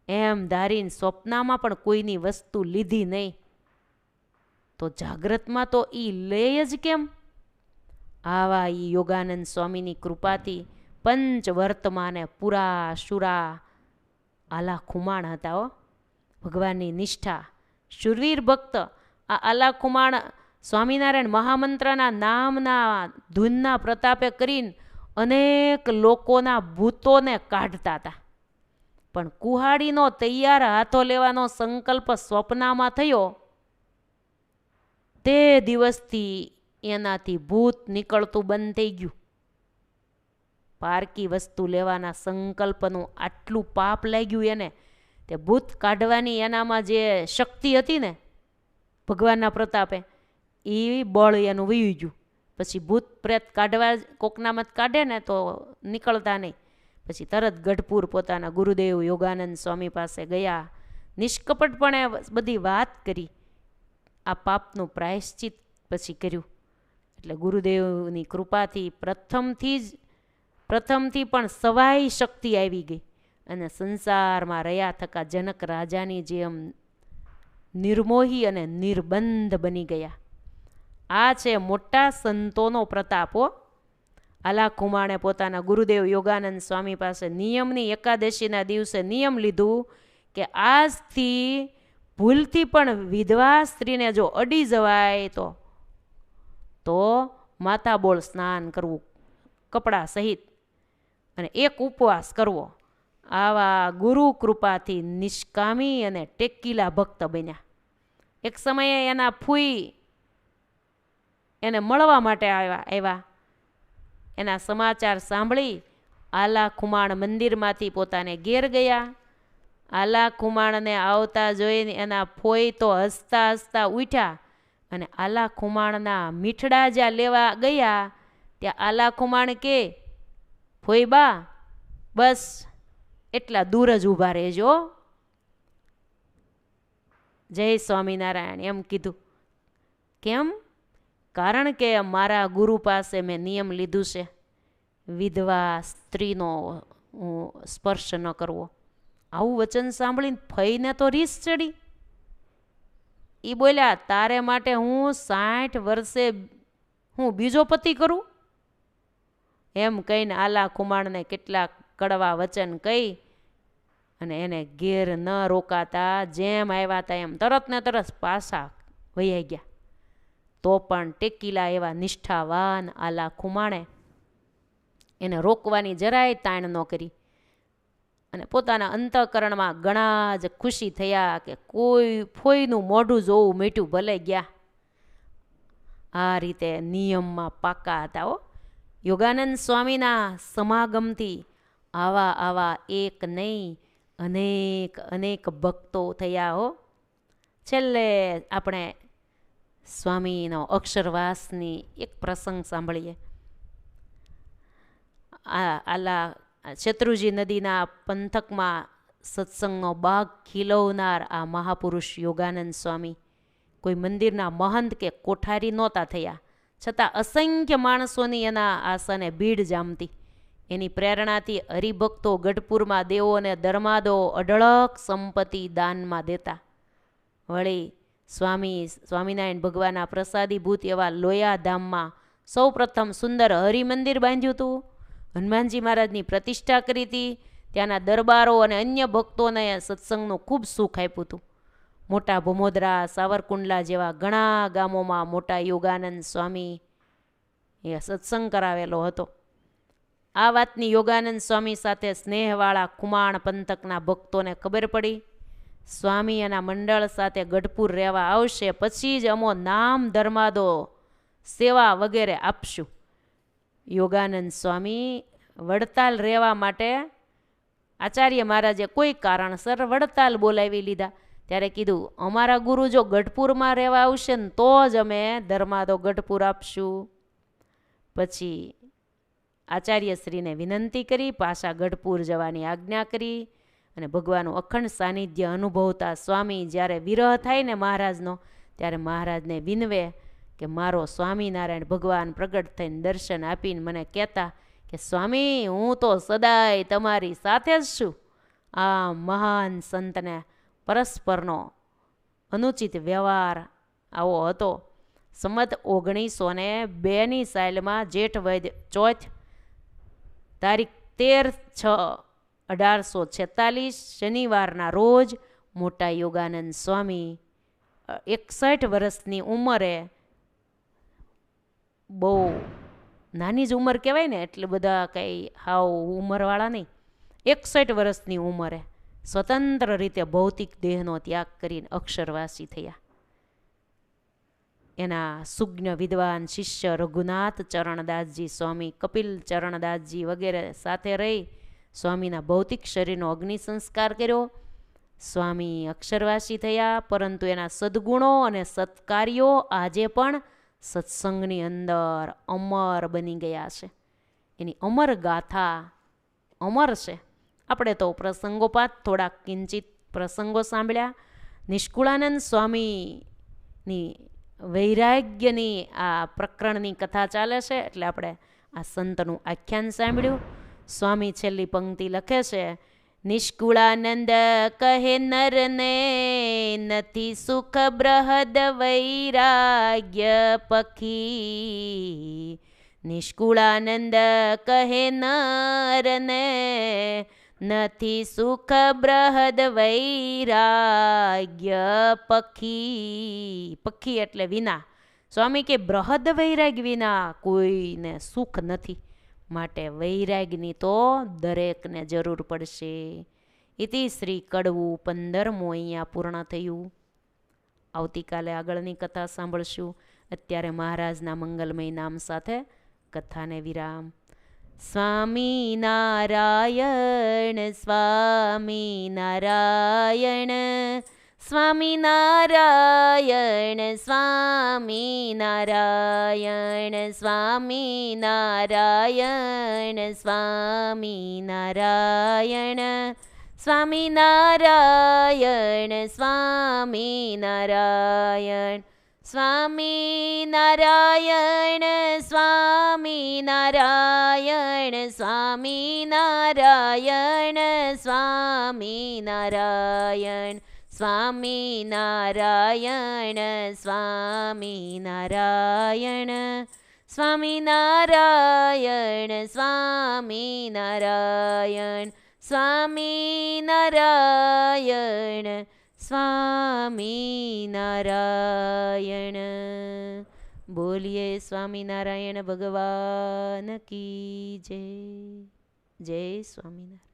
એમ ધારીને સ્વપ્નમાં પણ કોઈની વસ્તુ લીધી નહીં. તો જાગ્રતમાં તો એ લે જ કેમ? આવા એ યોગાનંદ સ્વામીની કૃપાથી પંચ વર્તમાને પૂરા શુરા આલા ખુમાણ હતા. ભગવાનની નિષ્ઠા, શુરવીર ભક્ત. આ આલા ખુમાણ સ્વામિનારાયણ મહામંત્રના નામના ધૂનના પ્રતાપે કરીને અનેક લોકોના ભૂતોને કાઢતા હતા. પણ કુહાડીનો તૈયાર હાથો લેવાનો સંકલ્પ સ્વપ્નમાં થયો તે દિવસથી એનાથી ભૂત નીકળતું બંધ થઈ ગયું. પારકી વસ્તુ લેવાના સંકલ્પનું આટલું પાપ લાગ્યું એને, તે ભૂત કાઢવાની એનામાં જે શક્તિ હતી ને ભગવાનના પ્રતાપે, એ બળ એનું વયું ગયું. પછી ભૂત પ્રેત કાઢવા કોકનામાં કાઢે ને તો નીકળતા નહીં. પછી તરત ગઢપુર પોતાના ગુરુદેવ યોગાનંદ સ્વામી પાસે ગયા, નિષ્કપટપણે બધી વાત કરી, આ પાપનું પ્રાયશ્ચિત પછી કર્યું. એટલે ગુરુદેવની કૃપાથી પ્રથમથી પણ સવાઈ શક્તિ આવી ગઈ અને સંસારમાં રહ્યા થકા જનક રાજાની જેમ નિર્મોહી અને નિર્બંધ બની ગયા. આ છે મોટા સંતોનો પ્રતાપો. આલા ખુમાણે પોતાના ગુરુદેવ યોગાનંદ સ્વામી પાસે નિયમની એકાદશીના દિવસે નિયમ લીધું કે આજથી ભૂલથી પણ વિધવા સ્ત્રીને જો અડી જવાય તો માથાબોળ સ્નાન કરવું કપડાં સહિત અને એક ઉપવાસ કરવો. આવા ગુરુ કૃપાથી નિષ્કામી અને ટેકીલા ભક્ત બન્યા. એક સમયે એના ફૂઈ એને મળવા માટે આવ્યા. એના સમાચાર સાંભળી આલા ખુમાણ મંદિરમાંથી પોતાને ઘેર ગયા. આલા ખુમાણને આવતા જોઈને એના ફોઈ તો હસતા હસતા ઉઠ્યા અને આલા ખુમાણના મીઠડા જ્યાં લેવા ગયા ત્યાં આલા ખુમાણ કે, ફોઈ બા બસ એટલા દૂર જ ઊભા રહેજો. જય સ્વામિનારાયણ એમ કીધું. કેમ? કારણ કે મારા ગુરુ પાસે મેં નિયમ લીધું છે વિધવા સ્ત્રીનો સ્પર્શ ન કરવો. આવું વચન સાંભળીને ફઈને તો રીસ ચડી. એ બોલ્યા, તારે માટે હું 60 વર્ષે હું બીજો પતિ કરું? એમ કહીને આલા ખુમાણને કેટલાક કડવા વચન કહી અને એને ઘેર ન રોકાતા જેમ આવ્યા હતા એમ તરત ને તરત પાછા વહી ગયા. તો પણ ટેકીલા એવા નિષ્ઠાવાન આલા ખુમાણે એને રોકવાની જરાય તાણ ન કરી અને પોતાના અંતઃકરણમાં ઘણા જ ખુશી થયા કે કોઈ ફોઈનું મોઢું જોવું મીઠું ભલે ગયા. આ રીતે નિયમમાં પાકા હતા. યોગાનંદ સ્વામીના સમાગમથી આવા એક નહીં અનેક ભક્તો થયા. છેલ્લે આપણે સ્વામીનો અક્ષરવાસની એક પ્રસંગ સાંભળીએ. આલા શત્રુજી નદીના પંથકમાં સત્સંગનો બાગ ખીલવનાર આ મહાપુરુષ યોગાનંદ સ્વામી કોઈ મંદિરના મહંત કે કોઠારી નહોતા થયા, છતાં અસંખ્ય માણસોની એના આસને ભીડ જામતી. એની પ્રેરણાથી હરિભક્તો ગઢપુરમાં દેવોને ધર્માદો અઢળક સંપત્તિ દાનમાં દેતા. વળી સ્વામિનારાયણ ભગવાનના પ્રસાદીભૂત એવા લોયા ધામમાં સૌ પ્રથમ સુંદર હરિમંદિર બાંધ્યું હતું. હનુમાનજી મહારાજની પ્રતિષ્ઠા કરી હતી. ત્યાંના દરબારો અને અન્ય ભક્તોને સત્સંગનું ખૂબ સુખ આપ્યું હતું. મોટા ભમોદરા, સાવરકુંડલા જેવા ઘણા ગામોમાં મોટા યોગાનંદ સ્વામી એ સત્સંગ કરાવેલો હતો. આ વાતની યોગાનંદ સ્વામી સાથે સ્નેહવાળા ખુમાણ પંથકના ભક્તોને ખબર પડી. સ્વામી એના મંડળ સાથે ગઢપુર રહેવા આવશે, પછી જ અમો નામ ધર્માદો સેવા વગેરે આપશું. યોગાનંદ સ્વામી વડતાલ રહેવા માટે આચાર્ય મહારાજે કોઈ કારણસર વડતાલ બોલાવી લીધા. ત્યારે કીધું અમારા ગુરુ જો ગઢપુરમાં રહેવા આવશે ને તો જ અમે ધર્માદો ગઢપુર આપશું. પછી આચાર્યશ્રીને વિનંતી કરી, પાછા ગઢપુર જવાની આજ્ઞા કરી. અને ભગવાનનું અખંડ સાનિધ્ય અનુભવતા સ્વામી જ્યારે વિરહ થાય ને મહારાજનો, ત્યારે મહારાજને વિનવે કે મારો સ્વામિનારાયણ ભગવાન પ્રગટ થઈને દર્શન આપીને મને કહેતા કે સ્વામી હું તો સદાય તમારી સાથે જ છું. આ મહાન સંતને પરસ્પરનો અનુચિત વ્યવહાર આવો હતો. સંમત 1902ની સાલમાં જેઠ વૈદ ચોથ તારીખ 13/6/1846 શનિવારના રોજ મોટા યોગાનંદ સ્વામી 61 વર્ષની ઉંમરે, બહુ નાની જ ઉંમર કહેવાય ને, એટલે બધા કંઈ હાવ ઉંમરવાળા નહીં, 61 વર્ષની ઉંમરે સ્વતંત્ર રીતે ભૌતિક દેહનો ત્યાગ કરીને અક્ષરવાસી થયા. એના સુજ્ઞ વિદ્વાન શિષ્ય રઘુનાથ ચરણદાસજી સ્વામી, કપિલ ચરણદાસજી વગેરે સાથે રહી સ્વામીના ભૌતિક શરીરનો અગ્નિ સંસ્કાર કર્યો. સ્વામી અક્ષરવાસી થયા, પરંતુ એના સદ્ગુણો અને સત્કાર્યો આજે પણ સત્સંગની અંદર અમર બની ગયા છે. એની અમર ગાથા અમર છે. આપણે તો પ્રસંગોપાત થોડાક કિંચિત પ્રસંગો સાંભળ્યા. નિષ્કુળાનંદ સ્વામીની વૈરાગ્યની આ પ્રકરણની કથા ચાલે છે, એટલે આપણે આ સંતનું આખ્યાન સાંભળ્યું. સ્વામી છેલ્લી પંક્તિ લખે છે, નિષ્કુળાનંદ કહે નરને નથી સુખ બ્રહદ વૈરાગ્ય પખી. નિષ્કુળાનંદ કહે નરને નથી સુખ બ્રહદ વૈરાગ્ય પખી. પખી એટલે વિના. સ્વામી કે બ્રહદ વૈરાગ્ય વિના કોઈને સુખ નથી, માટે વૈરાગની તો દરેકને જરૂર પડશે. ઇતિ શ્રી કડવું 15મું અહીંયા પૂર્ણ થયું. આવતીકાલે આગળની કથા સાંભળશું. અત્યારે મહારાજના મંગલમય નામ સાથે કથાને વિરામ. સ્વામી નારાયણ સ્વામી નારાયણ સ્વામી નારાયણ સ્વામી નારાયણ સ્વામી નારાયણ સ્વામી નારાયણ સ્વામી નારાયણ સ્વામી નારાયણ સ્વામી નારાયણ સ્વામી નારાયણ સ્વામી નારાયણ સ્વામી નારાયણ સ્વામી નારાયણ સ્વામી નારાયણ સ્વામી નારાયણ સ્વામી નારાયણ સ્વામી નારાયણ સ્વામિનારાયણ. બોલીએ સ્વામિનારાયણ ભગવાન કી જય. જય સ્વામિનારાયણ.